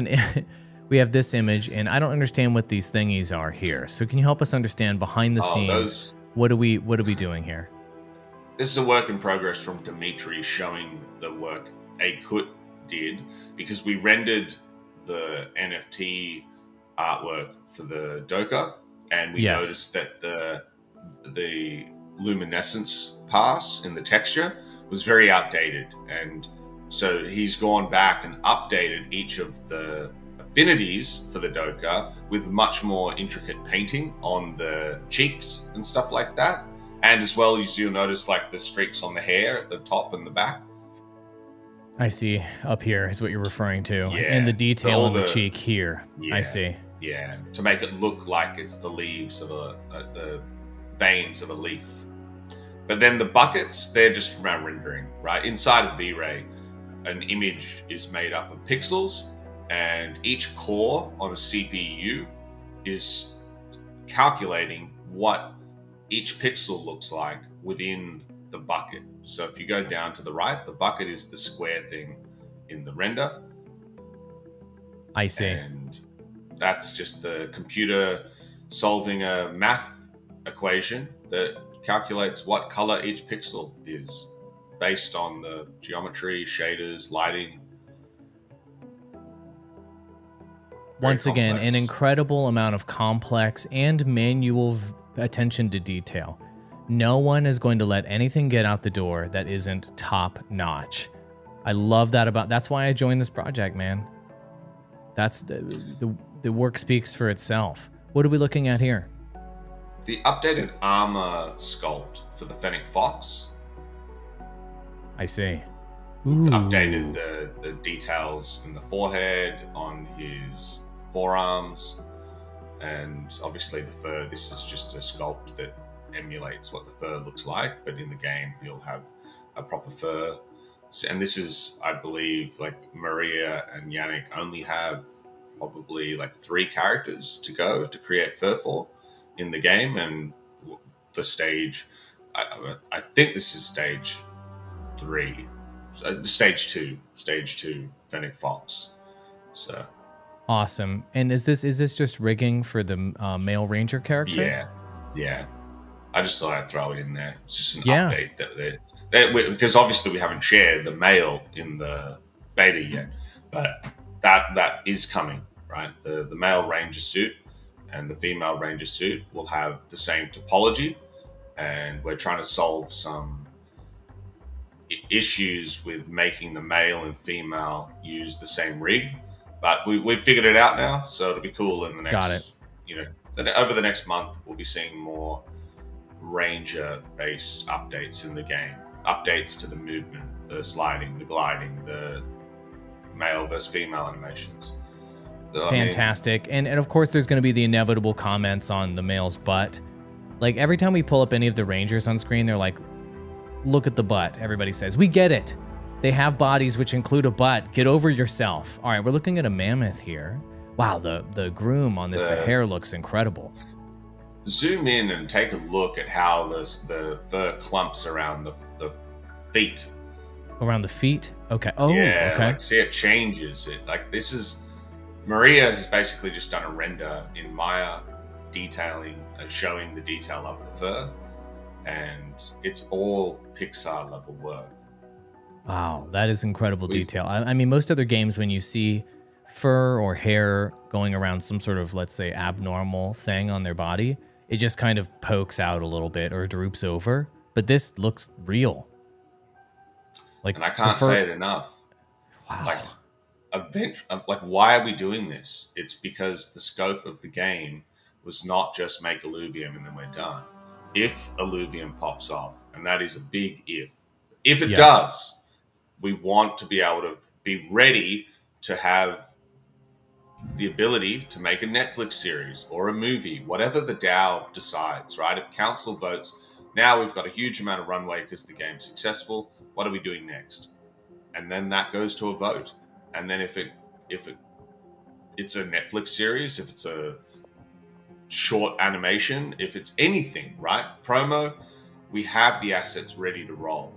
we have this image, and I don't understand what these thingies are here. So can you help us understand behind the scenes? What are we doing here? This is a work in progress from Dimitri showing the work Akut did, because we rendered the NFT artwork for the Doka, and we noticed that the luminescence pass in the texture was very outdated, and so he's gone back and updated each of the affinities for the Doka with much more intricate painting on the cheeks and stuff like that. And as well as you'll notice like the streaks on the hair at the top and the back. I see. Up here is what you're referring to. Yeah. And the detail on the cheek here. Yeah, I see. Yeah. To make it look like it's the leaves of the veins of a leaf. But then the buckets, they're just from our rendering, right? Inside of V-Ray, an image is made up of pixels, and each core on a CPU is calculating what each pixel looks like within the bucket. So if you go down to the right, the bucket is the square thing in the render. I see. And that's just the computer solving a math equation that calculates what color each pixel is based on the geometry, shaders, lighting. Once again, an incredible amount of complex and manual attention to detail. No one is going to let anything get out the door that isn't top notch. I love that that's why I joined this project, man. That's the work speaks for itself. What are we looking at here? The updated armor sculpt for the Fennec Fox. I see. We've updated the details in the forehead, on his forearms, And obviously the fur, this is just a sculpt that emulates what the fur looks like, but in the game you'll have a proper fur. And this is, I believe, like Maria and Yannick only have probably like 3 characters to go to create fur for in the game, and the stage, I think this is stage 3, stage 2, Fennec Fox. So Awesome. And is this just rigging for the male ranger character? yeah. I just thought I'd throw it in there. It's just an update that because obviously we haven't shared the male in the beta yet, but that is coming, right? The male ranger suit and the female ranger suit will have the same topology, and we're trying to solve some issues with making the male and female use the same rig. But we've figured it out now, so it'll be cool in the next, over the next month, we'll be seeing more Ranger-based updates in the game. Updates to the movement, the sliding, the gliding, the male versus female animations. Fantastic. And of course, there's going to be the inevitable comments on the male's butt. Like, every time we pull up any of the Rangers on screen, they're like, look at the butt. Everybody says, we get it. They have bodies which include a butt. Get over yourself. All right, we're looking at a mammoth here. Wow, the groom on this, the hair looks incredible. Zoom in and take a look at how the fur clumps around the feet. Around the feet? Okay. Oh, yeah, okay. Like, see, it changes. This is... Maria has basically just done a render in Maya detailing, showing the detail of the fur. And it's all Pixar level work. Wow, that is incredible detail. I mean, most other games, when you see fur or hair going around some sort of, let's say, abnormal thing on their body, it just kind of pokes out a little bit or droops over. But this looks real. And I can't say it enough. Wow. Like, why are we doing this? It's because the scope of the game was not just make Illuvium and then we're done. If Illuvium pops off, and that is a big if it does, we want to be able to be ready to have the ability to make a Netflix series or a movie, whatever the DAO decides, right? If council votes, now we've got a huge amount of runway because the game's successful. What are we doing next? And then that goes to a vote. And then if it's a Netflix series, if it's a short animation, if it's anything, right? Promo, we have the assets ready to roll.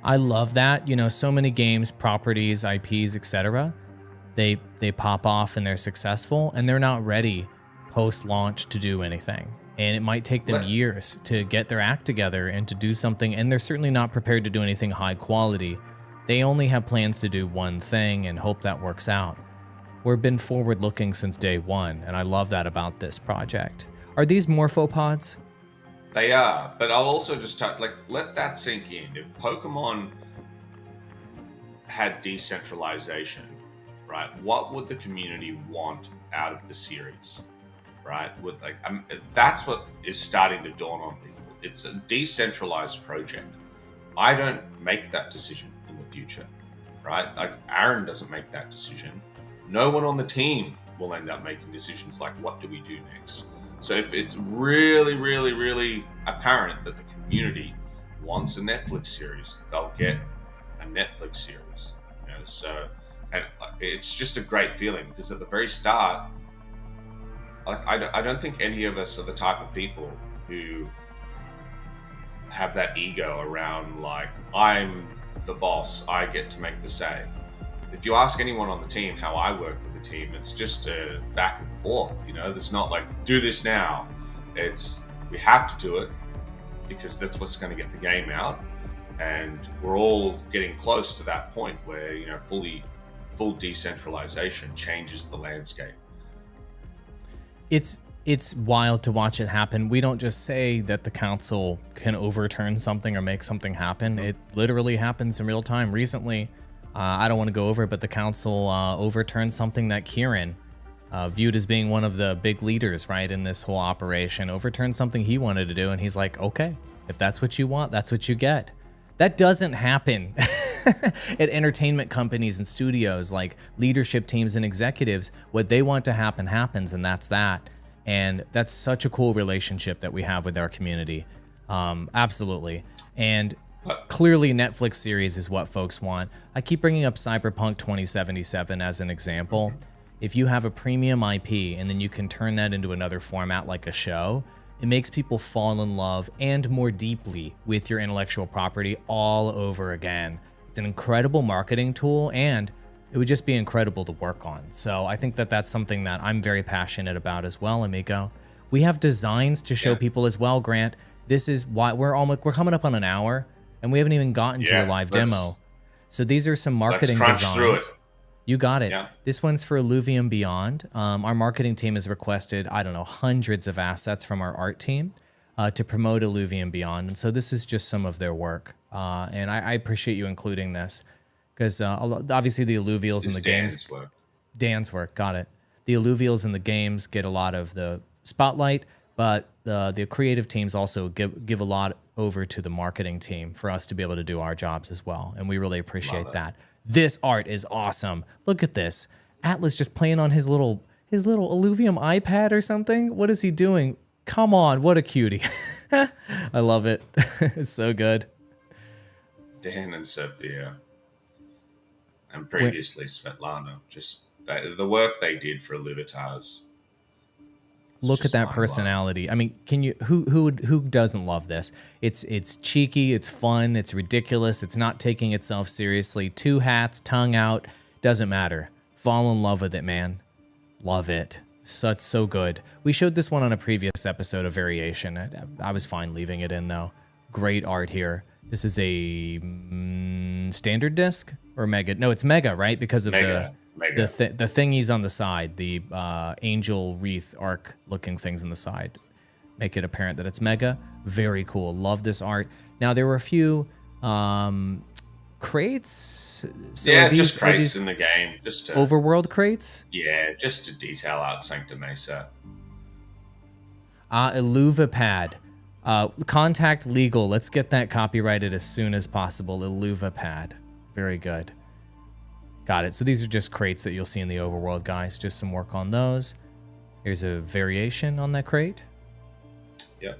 I love that. You know, so many games, properties, IPs, etc. They pop off and they're successful, and they're not ready post-launch to do anything. And it might take them years to get their act together and to do something, and they're certainly not prepared to do anything high quality. They only have plans to do one thing and hope that works out. We've been forward-looking since day one, and I love that about this project. Are these morphopods? They are, but I'll also just let that sink in. If Pokemon had decentralization, right, what would the community want out of the series, right? That's what is starting to dawn on people. It's a decentralized project. I don't make that decision in the future, right? Like, Aaron doesn't make that decision. No one on the team will end up making decisions like, what do we do next? So if it's really, really, really apparent that the community wants a Netflix series, they'll get a Netflix series. You know, so, and it's just a great feeling because at the very start, like, I don't think any of us are the type of people who have that ego around, like, I'm the boss, I get to make the say. If you ask anyone on the team how I work with the team, it's just a back and forth. You know, there's not like, do this now. It's, we have to do it because that's what's going to get the game out. And we're all getting close to that point where, you know, full decentralization changes the landscape. It's wild to watch it happen. We don't just say that the council can overturn something or make something happen. It literally happens in real time. Recently, I don't want to go over it, but the council overturned something that Kieran, viewed as being one of the big leaders, right, in this whole operation, overturned something he wanted to do, and he's like, okay, if that's what you want, that's what you get. That doesn't happen. at entertainment companies and studios, like leadership teams and executives, what they want to happen happens, and that's that. And that's such a cool relationship that we have with our community. Absolutely. And clearly Netflix series is what folks want. I keep bringing up Cyberpunk 2077 as an example. If you have a premium IP and then you can turn that into another format like a show, it makes people fall in love and more deeply with your intellectual property all over again. It's an incredible marketing tool, and it would just be incredible to work on. So I think that that's something that I'm very passionate about as well, amigo. We have designs to show people as well, Grant. This is why we're coming up on an hour, and we haven't even gotten to a live demo. So these are some marketing designs. Through it. You got it. Yeah. This one's for Illuvium Beyond. Our marketing team has requested, I don't know, hundreds of assets from our art team to promote Illuvium Beyond. And so this is just some of their work. And I appreciate you including this because obviously the Illuvials in the games. Dan's work, got it. The Illuvials in the games get a lot of the spotlight, but the creative teams also give a lot over to the marketing team for us to be able to do our jobs as well. And we really appreciate that. This art is awesome. Look at this. Atlas just playing on his little Illuvium iPad or something. What is he doing? Come on, what a cutie. I love it. It's so good. Dan and Sophia, and previously Svetlana, just the work they did for IlluviTars. Look at that personality. I mean, can you who doesn't love this? It's cheeky, it's fun, it's ridiculous, it's not taking itself seriously. Two hats, tongue out, doesn't matter. Fall in love with it, man. Love it. So good. We showed this one on a previous episode of Variation. I was fine leaving it in though. Great art here. This is a standard disc or mega? No, it's mega, right? Because of the thingies on the side, the angel wreath arc looking things on the side make it apparent that it's mega. Very cool. Love this art. Now there were a few crates. So yeah, just crates in the game. Just to, overworld crates? Yeah, just to detail out Sancta Mesa. Illuvipad. Contact legal. Let's get that copyrighted as soon as possible. Illuvipad. Very good. Got it. So these are just crates that you'll see in the overworld, guys. Just some work on those. Here's a variation on that crate. Yep.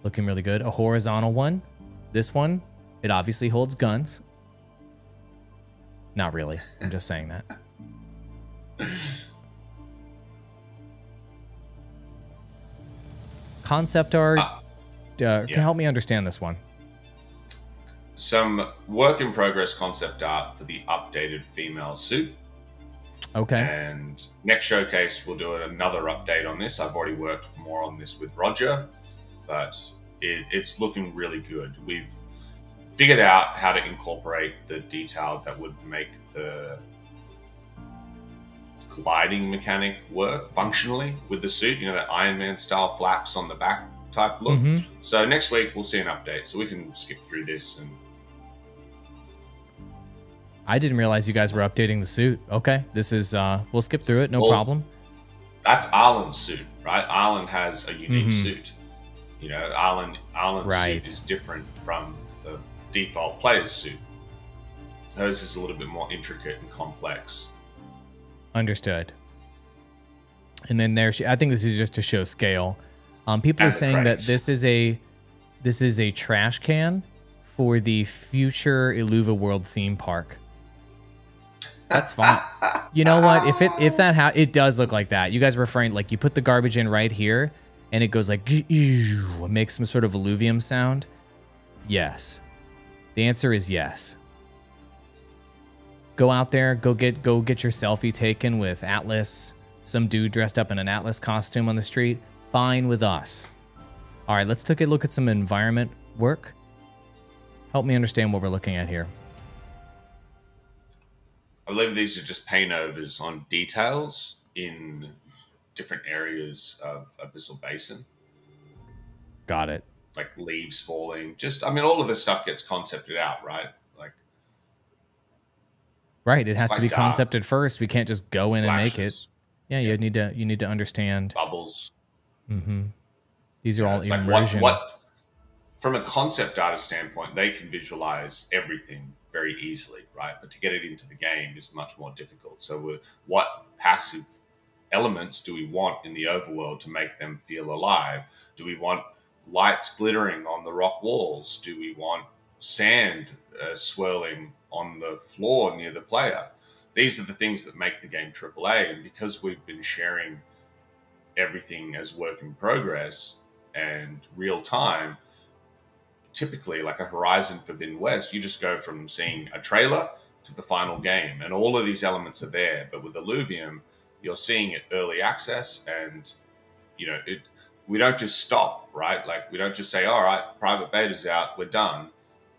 Looking really good. A horizontal one. This one, it obviously holds guns. Not really. I'm just saying that. Concept art. Can you help me understand this one? Some work in progress concept art for the updated female suit. Okay. And next showcase, we'll do another update on this. I've already worked more on this with Roger, but it's looking really good. We've figured out how to incorporate the detail that would make the gliding mechanic work functionally with the suit. You know, that Iron Man style flaps on the back type look. Mm-hmm. So next week, we'll see an update. So we can skip through this and... I didn't realize you guys were updating the suit. Okay, this is, we'll skip through it, no problem. That's Arlen's suit, right? Arlen has a unique suit. You know, Arlen's suit is different from the default player's suit. Hers is a little bit more intricate and complex. Understood. And then there, I think this is just to show scale. People are saying that this is a trash can for the future Illuva World theme park. That's fine. You know what? If that it does look like that. You guys are referring, like, you put the garbage in right here, and it goes like, it makes some sort of Illuvium sound. Yes. The answer is yes. Go out there, go get your selfie taken with Atlas, some dude dressed up in an Atlas costume on the street. Fine with us. All right, let's take a look at some environment work. Help me understand what we're looking at here. I believe these are just paint overs on details in different areas of Abyssal Basin. Got it. Like leaves falling. Just, I mean, all of this stuff gets concepted out, right? Like, right, it has to be concepted first. We can't just go in and make it. Yeah, you need to understand bubbles. Mm-hmm. These are all immersion. Like from a concept artist standpoint, they can visualize everything very easily, right? But to get it into the game is much more difficult. So, what passive elements do we want in the overworld to make them feel alive? Do we want lights glittering on the rock walls? Do we want sand swirling on the floor near the player? These are the things that make the game AAA. And because we've been sharing everything as work in progress and real time, typically like a Horizon Forbidden West, you just go from seeing a trailer to the final game, and all of these elements are there. But with Illuvium, you're seeing it early access, and we don't just stop, right? Like, we don't just say, all right, private beta's out, we're done.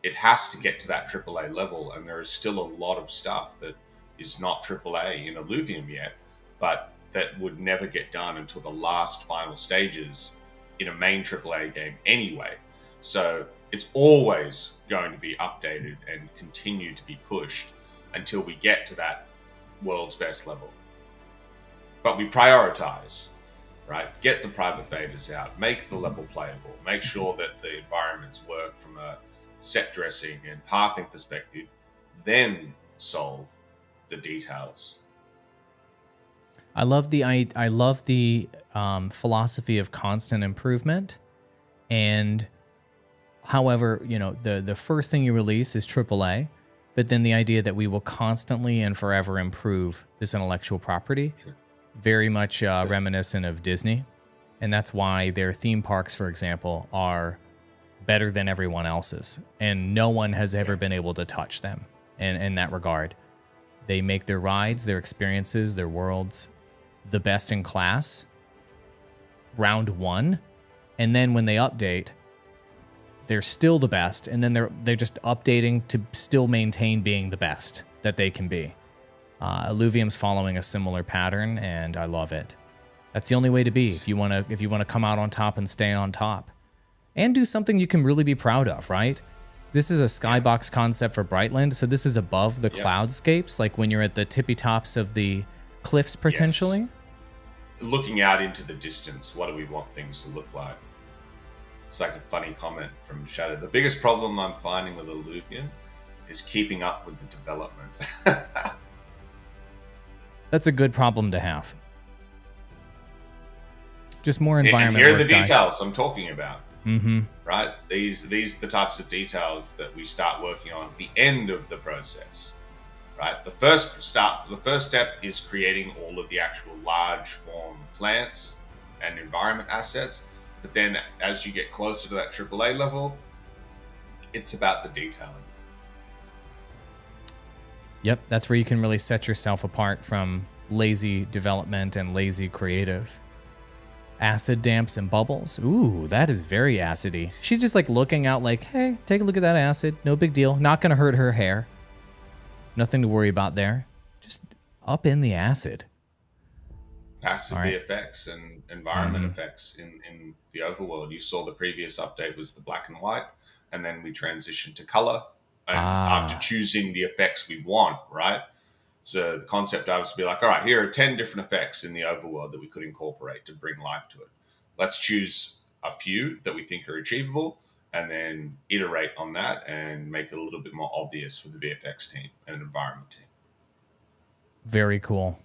It has to get to that AAA level, and there is still a lot of stuff that is not AAA in Illuvium yet, but that would never get done until the last final stages in a main AAA game anyway. So it's always going to be updated and continue to be pushed until we get to that world's best level. But we prioritize, right? Get the private betas out, make the level playable, make sure that the environments work from a set dressing and pathing perspective, then solve the details. I love the philosophy of constant improvement, and however, the first thing you release is AAA, but then the idea that we will constantly and forever improve this intellectual property, very much reminiscent of Disney, and that's why their theme parks, for example, are better than everyone else's, and no one has ever been able to touch them in that regard. They make their rides, their experiences, their worlds the best in class, round one, and then when they update, they're still the best, and then they're just updating to still maintain being the best that they can be. Illuvium's following a similar pattern, and I love it. That's the only way to be if you want to come out on top and stay on top, and do something you can really be proud of, right? This is a skybox concept for Brightland, so this is above the cloudscapes, like when you're at the tippy tops of the cliffs potentially. Yes. Looking out into the distance, what do we want things to look like? It's like a funny comment from Shadow. The biggest problem I'm finding with Illuvium is keeping up with the developments. That's a good problem to have. Just more environment. And here are the guys. details I'm talking about. Mm-hmm. Right? These are the types of details that we start working on at the end of the process. Right? The first step is creating all of the actual large form plants and environment assets. But then as you get closer to that AAA level, it's about the detailing. Yep, that's where you can really set yourself apart from lazy development and lazy creative. Acid, damps, and bubbles. Ooh, that is very acidy. She's just like looking out like, hey, take a look at that acid. No big deal. Not going to hurt her hair. Nothing to worry about there. Just up in the acid. Passive effects and environment effects in the overworld. You saw the previous update was the black and white, and then we transitioned to color. And after choosing the effects we want, right? So the concept artists would be like, all right, here are 10 different effects in the overworld that we could incorporate to bring life to it. Let's choose a few that we think are achievable, and then iterate on that and make it a little bit more obvious for the VFX team and environment team. Very cool.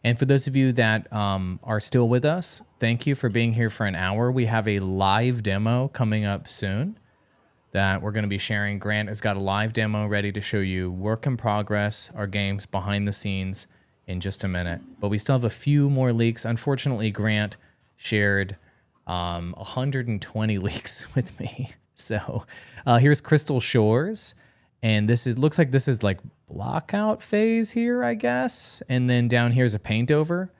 And for those of you that are still with us, thank you for being here for an hour. We have a live demo coming up soon that we're going to be sharing. Grant has got a live demo ready to show you work in progress, our games behind the scenes in just a minute. But we still have a few more leaks. Unfortunately, Grant shared 120 leaks with me. So here's Crystal Shores. And looks like this is like blockout phase here, I guess. And then down here's a paint over,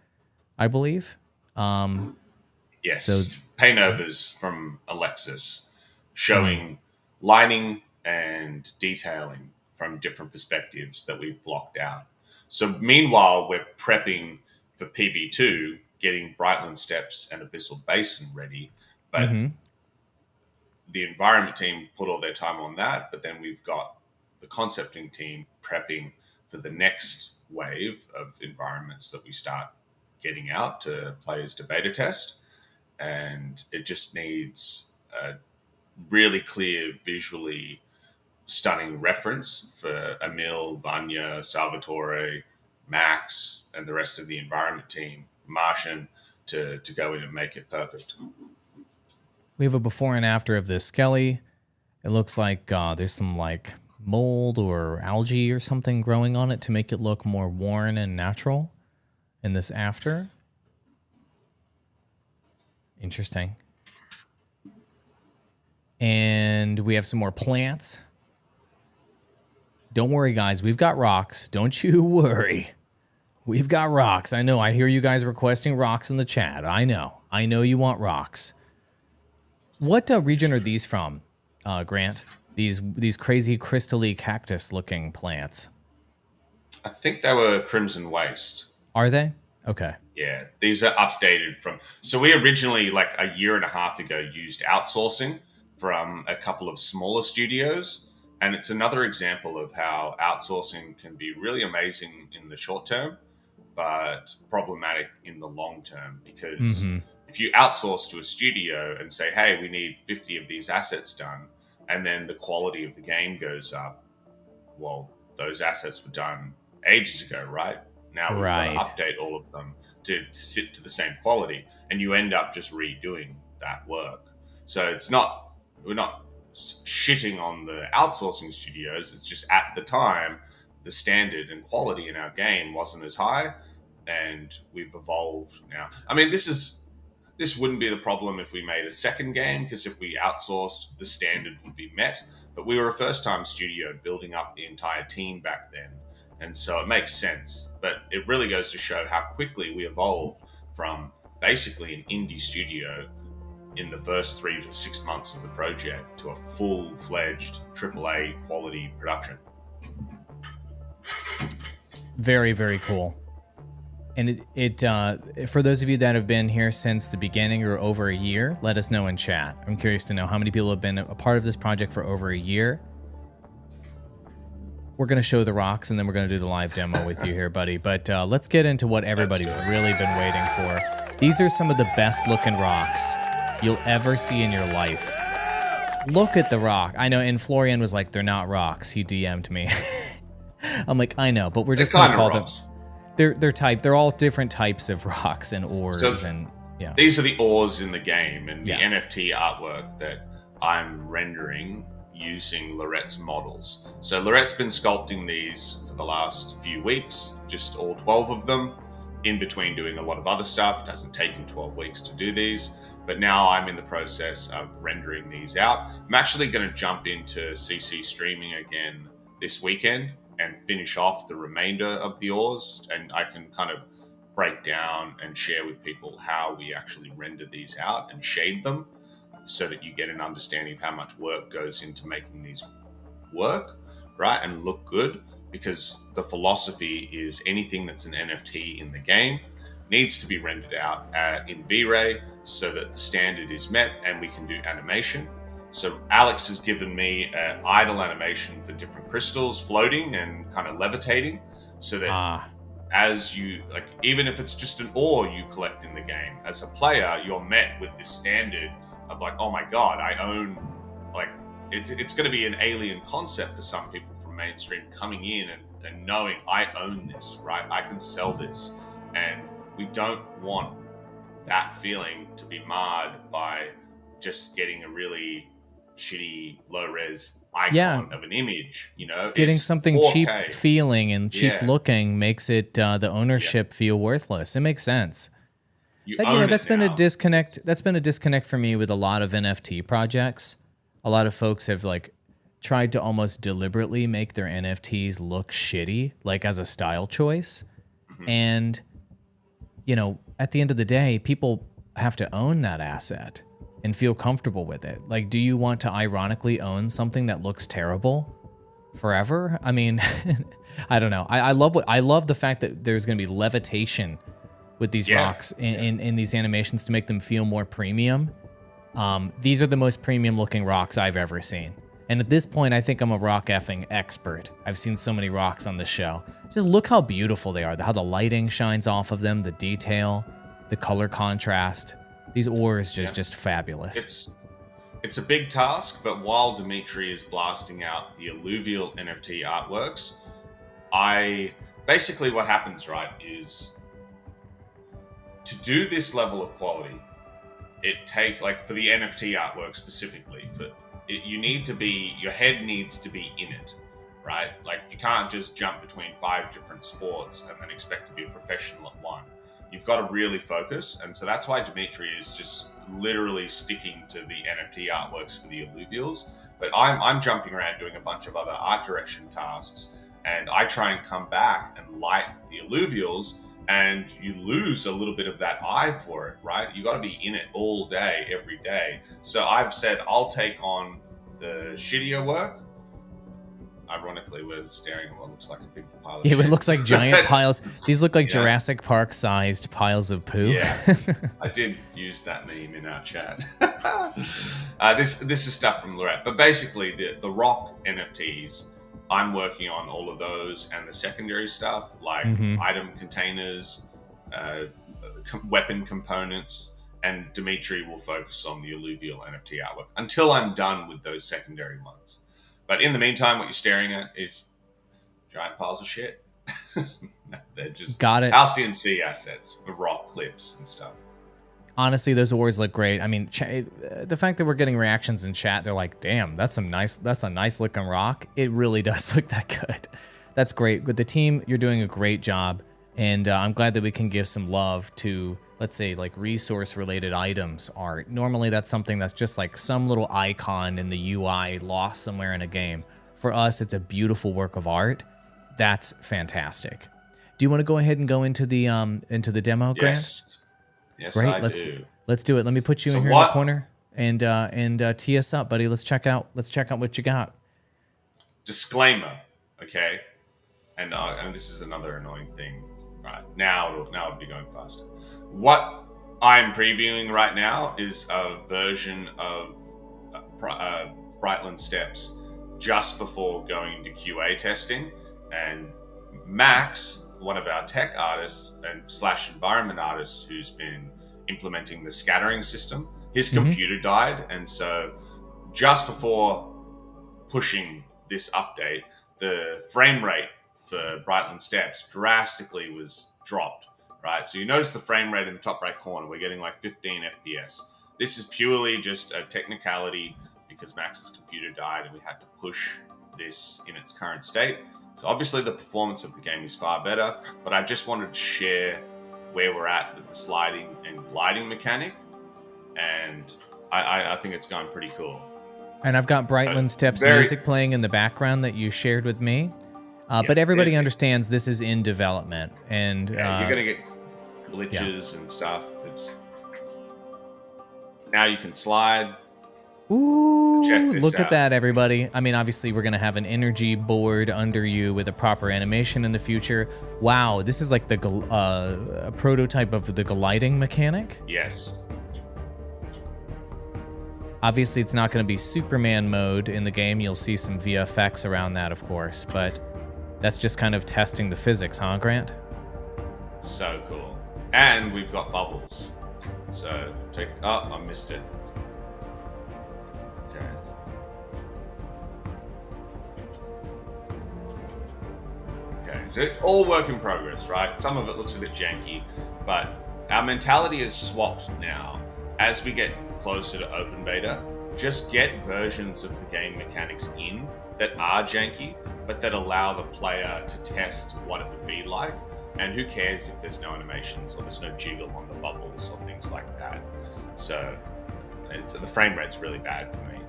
I believe. Yes, so paint overs from Alexis showing lighting and detailing from different perspectives that we've blocked out. So meanwhile, we're prepping for PB2, getting Brightland Steps and Abyssal Basin ready. But the environment team put all their time on that, but then we've got the concepting team prepping for the next wave of environments that we start getting out to players to beta test. And it just needs really clear, visually stunning reference for Emil, Vanya, Salvatore, Max, and the rest of the environment team, Martian, to go in and make it perfect. We have a before and after of this Skelly. It looks like there's some like mold or algae or something growing on it to make it look more worn and natural in this after. Interesting. And we have some more plants. Don't worry, guys. We've got rocks. Don't you worry. We've got rocks. I know. I hear you guys requesting rocks in the chat. I know. I know you want rocks. What region are these from, Grant? These crazy crystally cactus-looking plants. I think they were Crimson Waste. Are they? Okay. Yeah, these are updated from... So we originally, like a year and a half ago, used outsourcing from a couple of smaller studios. And it's another example of how outsourcing can be really amazing in the short term, but problematic in the long term. Because if you outsource to a studio and say, hey, we need 50 of these assets done, and then the quality of the game goes up, well, those assets were done ages ago, right? Now we've got to update all of them to sit to the same quality, and you end up just redoing that work. So we're not shitting on the outsourcing studios. It's just at the time, the standard and quality in our game wasn't as high, and we've evolved now. I mean, this wouldn't be the problem if we made a second game, because if we outsourced, the standard would be met. But we were a first-time studio building up the entire team back then, and so it makes sense. But it really goes to show how quickly we evolved from basically an indie studio in the first 3 to 6 months of the project to a full-fledged AAA quality production. Very, very cool. And it for those of you that have been here since the beginning or over a year, let us know in chat. I'm curious to know how many people have been a part of this project for over a year. We're going to show the rocks, and then we're going to do the live demo with you here, buddy. But let's get into what everybody's really been waiting for. These are some of the best-looking rocks you'll ever see in your life. Look at the rock. I know, and Florian was like, they're not rocks. He DM'd me. I'm like, I know, but we're just going to call them... They're all different types of rocks and ores, and yeah. These are the ores in the game, and the NFT artwork that I'm rendering using Lorette's models. So Lorette's been sculpting these for the last few weeks, just all 12 of them, in between doing a lot of other stuff. It hasn't taken 12 weeks to do these, but now I'm in the process of rendering these out. I'm actually going to jump into CC streaming again this weekend and finish off the remainder of the ores, and I can kind of break down and share with people how we actually render these out and shade them, so that you get an understanding of how much work goes into making these work, right, and look good. Because the philosophy is anything that's an NFT in the game needs to be rendered out in V-Ray so that the standard is met and we can do animation. So Alex has given me an idle animation for different crystals floating and kind of levitating, so that as you, like, even if it's just an ore you collect in the game, as a player, you're met with this standard of like, oh my God, I own, like, it's going to be an alien concept for some people from mainstream coming in and knowing I own this, right? I can sell this. And we don't want that feeling to be marred by just getting a really shitty low-res icon of an image, you know? Getting something 4K. Cheap feeling and cheap looking makes it the ownership feel worthless. It makes sense. That's been a disconnect. That's been a disconnect for me with a lot of NFT projects. A lot of folks have like tried to almost deliberately make their NFTs look shitty, like as a style choice. And at the end of the day, people have to own that asset and feel comfortable with it. Like, do you want to ironically own something that looks terrible forever? I mean, I don't know. I love the fact that there's going to be levitation with these rocks in these animations to make them feel more premium. These are the most premium looking rocks I've ever seen. And at this point, I think I'm a rock effing expert. I've seen so many rocks on the show. Just look how beautiful they are, how the lighting shines off of them, the detail, the color contrast. These ores just fabulous. it's a big task, but while Dimitri is blasting out the Illuvial NFT artworks, I basically what happens, right, is to do this level of quality, it takes, like, for the NFT artwork specifically, you need to be, your head needs to be in it, right? Like, you can't just jump between 5 different sports and then expect to be a professional at one. You've got to really focus, and so that's why Dimitri is just literally sticking to the NFT artworks for the Illuvials. But I'm jumping around doing a bunch of other art direction tasks, and I try and come back and light the Illuvials, and you lose a little bit of that eye for it, right? You got to be in it all day, every day. So I've said I'll take on the shittier work. Ironically, we're staring at what looks like a big pile of shit. It looks like giant piles. These look like Jurassic Park-sized piles of poo. Yeah, I did use that meme in our chat. This is stuff from Lorette. But basically, the rock NFTs, I'm working on all of those and the secondary stuff, like item containers, weapon components, and Dimitri will focus on the Illuvial NFT artwork until I'm done with those secondary ones. But in the meantime, what you're staring at is giant piles of shit. They're just Halcyon Sea assets for rock cliffs and stuff. Honestly, those awards look great. I mean, the fact that we're getting reactions in chat, they're like, "Damn, that's a nice looking rock." It really does look that good. That's great. With the team, you're doing a great job, and I'm glad that we can give some love to, let's say, like resource-related items art. Normally, that's something that's just like some little icon in the UI lost somewhere in a game. For us, it's a beautiful work of art. That's fantastic. Do you want to go ahead and go into the demo, Grant? Yes, great. Let's do it. Let me put you in here in the corner and tee us up, buddy. Let's check out what you got. Disclaimer, okay? And this is another annoying thing. Right now it'll be going faster. What I'm previewing right now is a version of Brightland Steps just before going into QA testing, and Max, one of our tech artists and / environment artists who's been implementing the scattering system, his computer died, and so just before pushing this update, the frame rate for Brightland Steps drastically was dropped, right? So you notice the frame rate in the top right corner, we're getting like 15 FPS. This is purely just a technicality because Max's computer died and we had to push this in its current state. So obviously the performance of the game is far better, but I just wanted to share where we're at with the sliding and gliding mechanic, and I think it's going pretty cool. And I've got Brightland Steps music playing in the background that you shared with me. But everybody understands this is in development, and you're gonna get glitches and stuff. Now you can slide. Ooh, look at that, everybody. I mean, obviously, we're going to have an energy board under you with a proper animation in the future. Wow, this is like a prototype of the gliding mechanic? Yes. Obviously, it's not going to be Superman mode in the game. You'll see some VFX around that, of course, but that's just kind of testing the physics, huh, Grant? So cool. And we've got bubbles. So, I missed it. Okay, so it's all work in progress, right? Some of it looks a bit janky, but our mentality is swapped now. As we get closer to open beta, just get versions of the game mechanics in that are janky, but that allow the player to test what it would be like. And who cares if there's no animations or there's no jiggle on the bubbles or things like that. So the frame rate's really bad for me.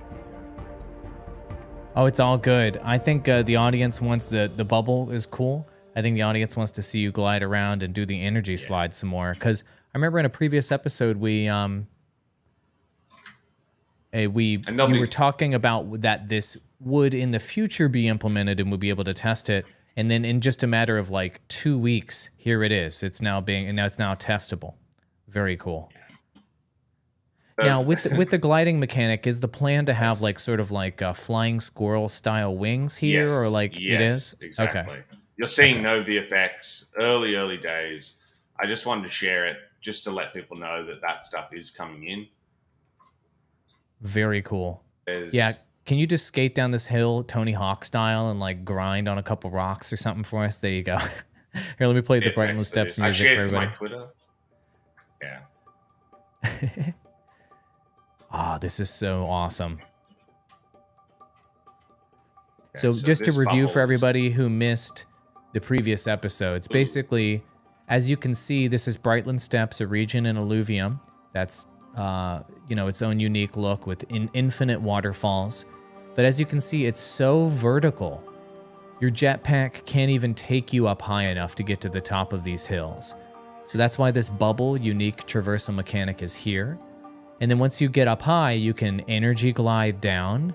Oh, it's all good. I think the audience wants the bubble is cool. I think the audience wants to see you glide around and do the energy slide some more. Because I remember in a previous episode you were talking about that this would in the future be implemented and we'll be able to test it. And then in just a matter of like 2 weeks, here it is. It's now testable. Very cool. Now, with the gliding mechanic, is the plan to have like sort of like flying squirrel style wings here, or like it is? Exactly. Okay. You're seeing no VFX, early days. I just wanted to share it just to let people know that stuff is coming in. Very cool. Yeah. There's Can you just skate down this hill Tony Hawk style and like grind on a couple rocks or something for us? There you go. Here, let me play the it Brighton next to Steps this. I music for shared to my everybody. Twitter. Yeah. Ah, this is so awesome. Okay, So just to this review for bubble is everybody who missed the previous episodes, basically, as you can see, this is Brightland Steps, a region in Illuvium that's, its own unique look with infinite waterfalls. But as you can see, it's so vertical. Your jetpack can't even take you up high enough to get to the top of these hills. So that's why this bubble unique traversal mechanic is here. And then once you get up high, you can energy glide down.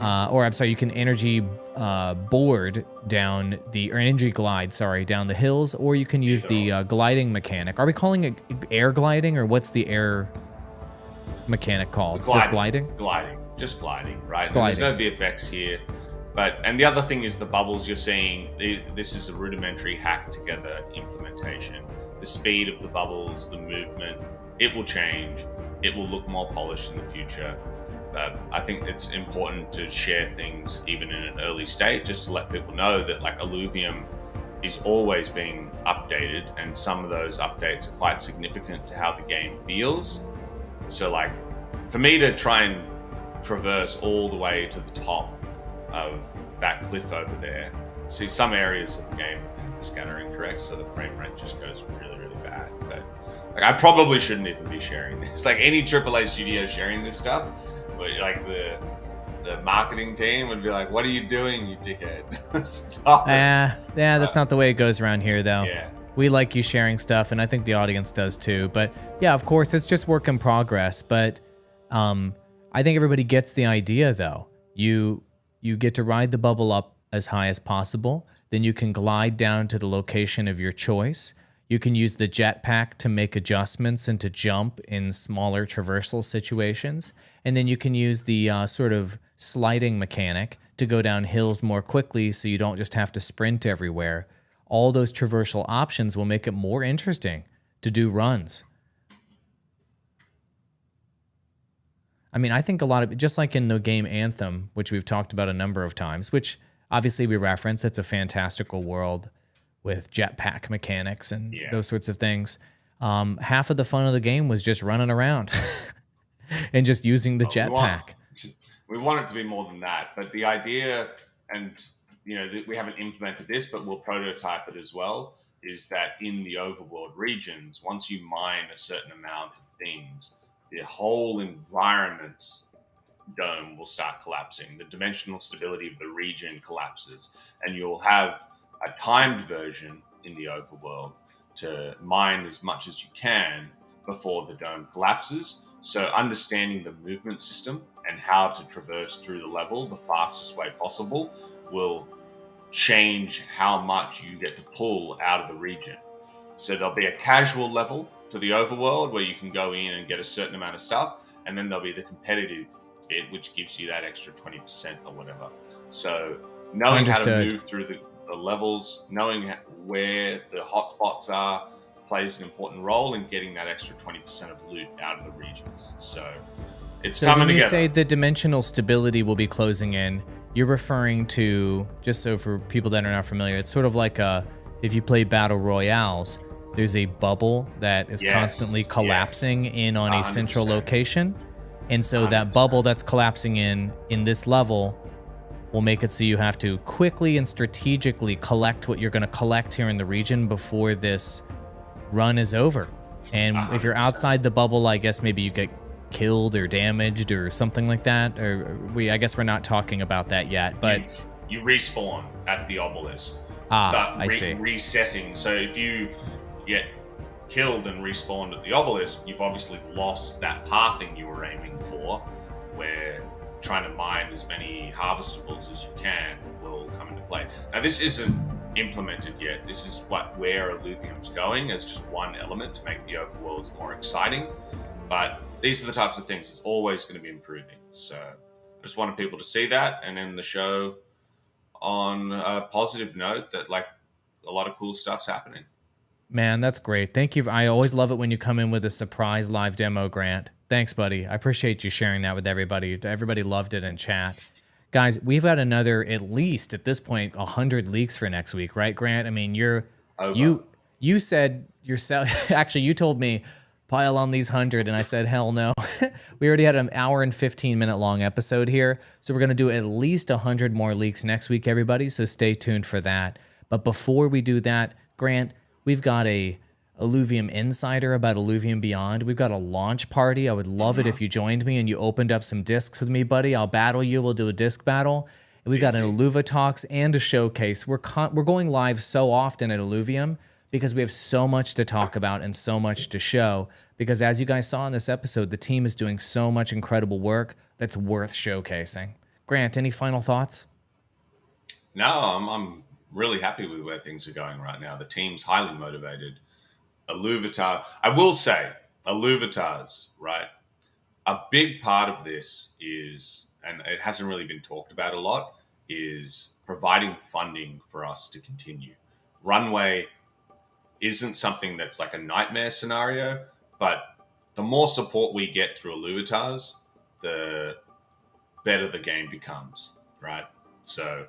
You can energy board down or energy glide, down the hills, or you can use the gliding mechanic. Are we calling it air gliding, or what's the air mechanic called? Just gliding? Gliding. Just gliding, right? Gliding. There's no VFX here. And the other thing is the bubbles you're seeing, this is a rudimentary hack together implementation. The speed of the bubbles, the movement, it will change. It will look more polished in the future. I think it's important to share things even in an early state, just to let people know that like Illuvium is always being updated, and some of those updates are quite significant to how the game feels. So like for me to try and traverse all the way to the top of that cliff over there, see some areas of the game have the scanner incorrect, so the frame rate just goes really, really bad. But like I probably shouldn't even be sharing this. Like any AAA studio sharing this stuff, but like the marketing team would be like, "What are you doing, you dickhead? Stop it." Yeah, that's not the way it goes around here, though. Yeah. We like you sharing stuff, and I think the audience does too. But yeah, of course, it's just work in progress. But I think everybody gets the idea, though. You get to ride the bubble up as high as possible. Then you can glide down to the location of your choice. You can use the jetpack to make adjustments and to jump in smaller traversal situations. And then you can use the sort of sliding mechanic to go down hills more quickly so you don't just have to sprint everywhere. All those traversal options will make it more interesting to do runs. I mean, I think a lot of, just like in the game Anthem, which we've talked about a number of times, which obviously we reference, it's a fantastical world with jetpack mechanics and those sorts of things. Half of the fun of the game was just running around and just using the jetpack. We want it to be more than that, but the idea, and we haven't implemented this, but we'll prototype it as well, is that in the overworld regions, once you mine a certain amount of things, the whole environment's dome will start collapsing. The dimensional stability of the region collapses, and you'll have a timed version in the overworld to mine as much as you can before the dome collapses. So understanding the movement system and how to traverse through the level the fastest way possible will change how much you get to pull out of the region. So there'll be a casual level to the overworld where you can go in and get a certain amount of stuff, and then there'll be the competitive bit, which gives you that extra 20% or whatever. So knowing how to move through the levels, knowing where the hotspots are, plays an important role in getting that extra 20% of loot out of the regions. So it's coming together. So when you say the dimensional stability will be closing in, you're referring to, just so for people that are not familiar, it's sort of like if you play Battle Royales, there's a bubble that is constantly collapsing in on 100%. A central location. And so 100%. That bubble that's collapsing in this level will make it so you have to quickly and strategically collect what you're going to collect here in the region before this run is over. And 100%. If you're outside the bubble, I guess maybe you get killed or damaged or something like that. Or I guess we're not talking about that yet, but you respawn at the obelisk. I see. Resetting. So if you get killed and respawned at the obelisk, you've obviously lost that pathing you were aiming for, where trying to mine as many harvestables as you can will come into play. Now, this isn't implemented yet. This is where Illuvium's going as just one element to make the overworlds more exciting. But these are the types of things it's always going to be improving. So I just wanted people to see that and end the show on a positive note that like a lot of cool stuff's happening. Man, that's great. Thank you. I always love it when you come in with a surprise live demo, Grant. Thanks, buddy. I appreciate you sharing that with everybody. Everybody loved it in chat. Guys, we've got another, at least at this point, 100 leaks for next week, right, Grant? I mean, you said yourself, actually, you told me, pile on these 100, and I said, hell no. We already had an hour and 15-minute long episode here, so we're going to do at least 100 more leaks next week, everybody, so stay tuned for that. But before we do that, Grant, we've got a Illuvium Insider about Illuvium Beyond. We've got a launch party. I would love it if you joined me and you opened up some discs with me, buddy. I'll battle you. We'll do a disc battle. And we've got an IlluviTalks and a showcase. We're going live so often at Illuvium because we have so much to talk about and so much to show. Because as you guys saw in this episode, the team is doing so much incredible work that's worth showcasing. Grant, any final thoughts? No, I'm really happy with where things are going right now. The team's highly motivated. IlluviTar, I will say, IlluviTars, right? A big part of this is, and it hasn't really been talked about a lot, is providing funding for us to continue. Runway isn't something that's like a nightmare scenario, but the more support we get through IlluviTars, the better the game becomes, right? So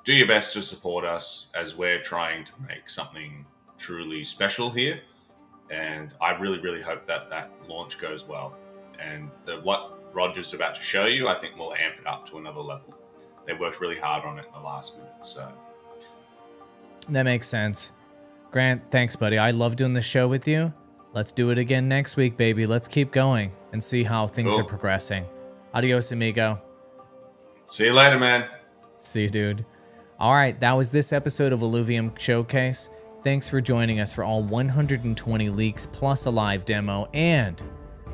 do your best to support us as we're trying to make something truly special here, and I really, really hope that that launch goes well. And what Roger's about to show you, I think will amp it up to another level. They worked really hard on it in the last minute, so that makes sense. Grant, thanks, buddy. I love doing the show with you. Let's do it again next week, baby. Let's keep going and see how things are progressing. Adios, amigo. See you later, man. See you, dude. All right, that was this episode of Illuvium Showcase. Thanks for joining us for all 120 leaks plus a live demo and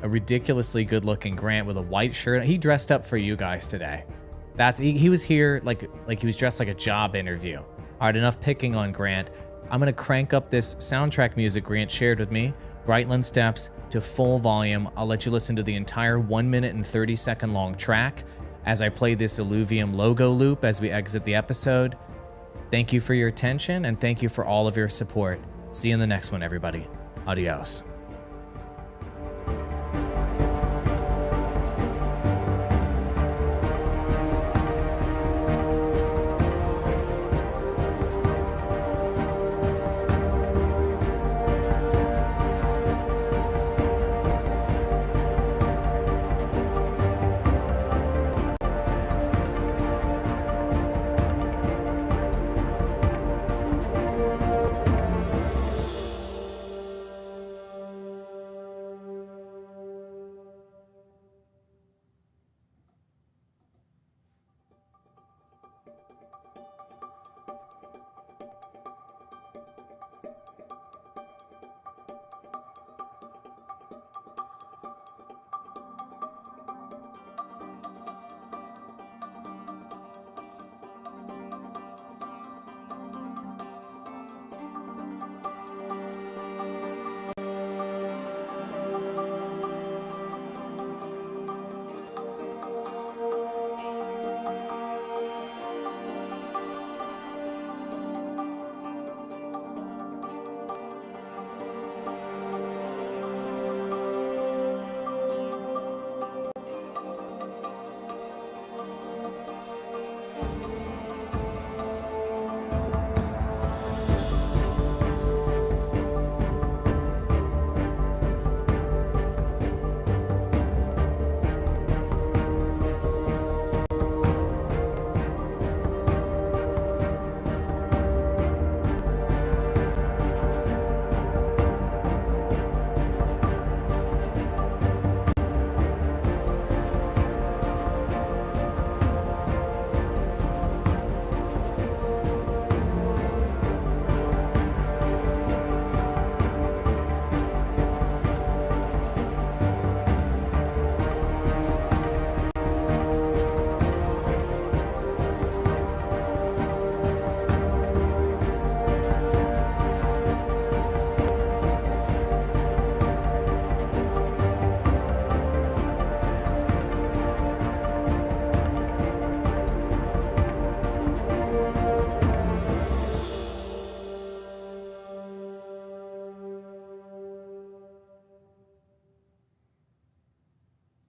a ridiculously good-looking Grant with a white shirt. He dressed up for you guys today. He was here like he was dressed like a job interview. All right, enough picking on Grant. I'm gonna crank up this soundtrack music Grant shared with me, Brightland Steps, to full volume. I'll let you listen to the entire 1 minute and 30-second long track as I play this Illuvium logo loop as we exit the episode. Thank you for your attention, and thank you for all of your support. See you in the next one, everybody. Adios.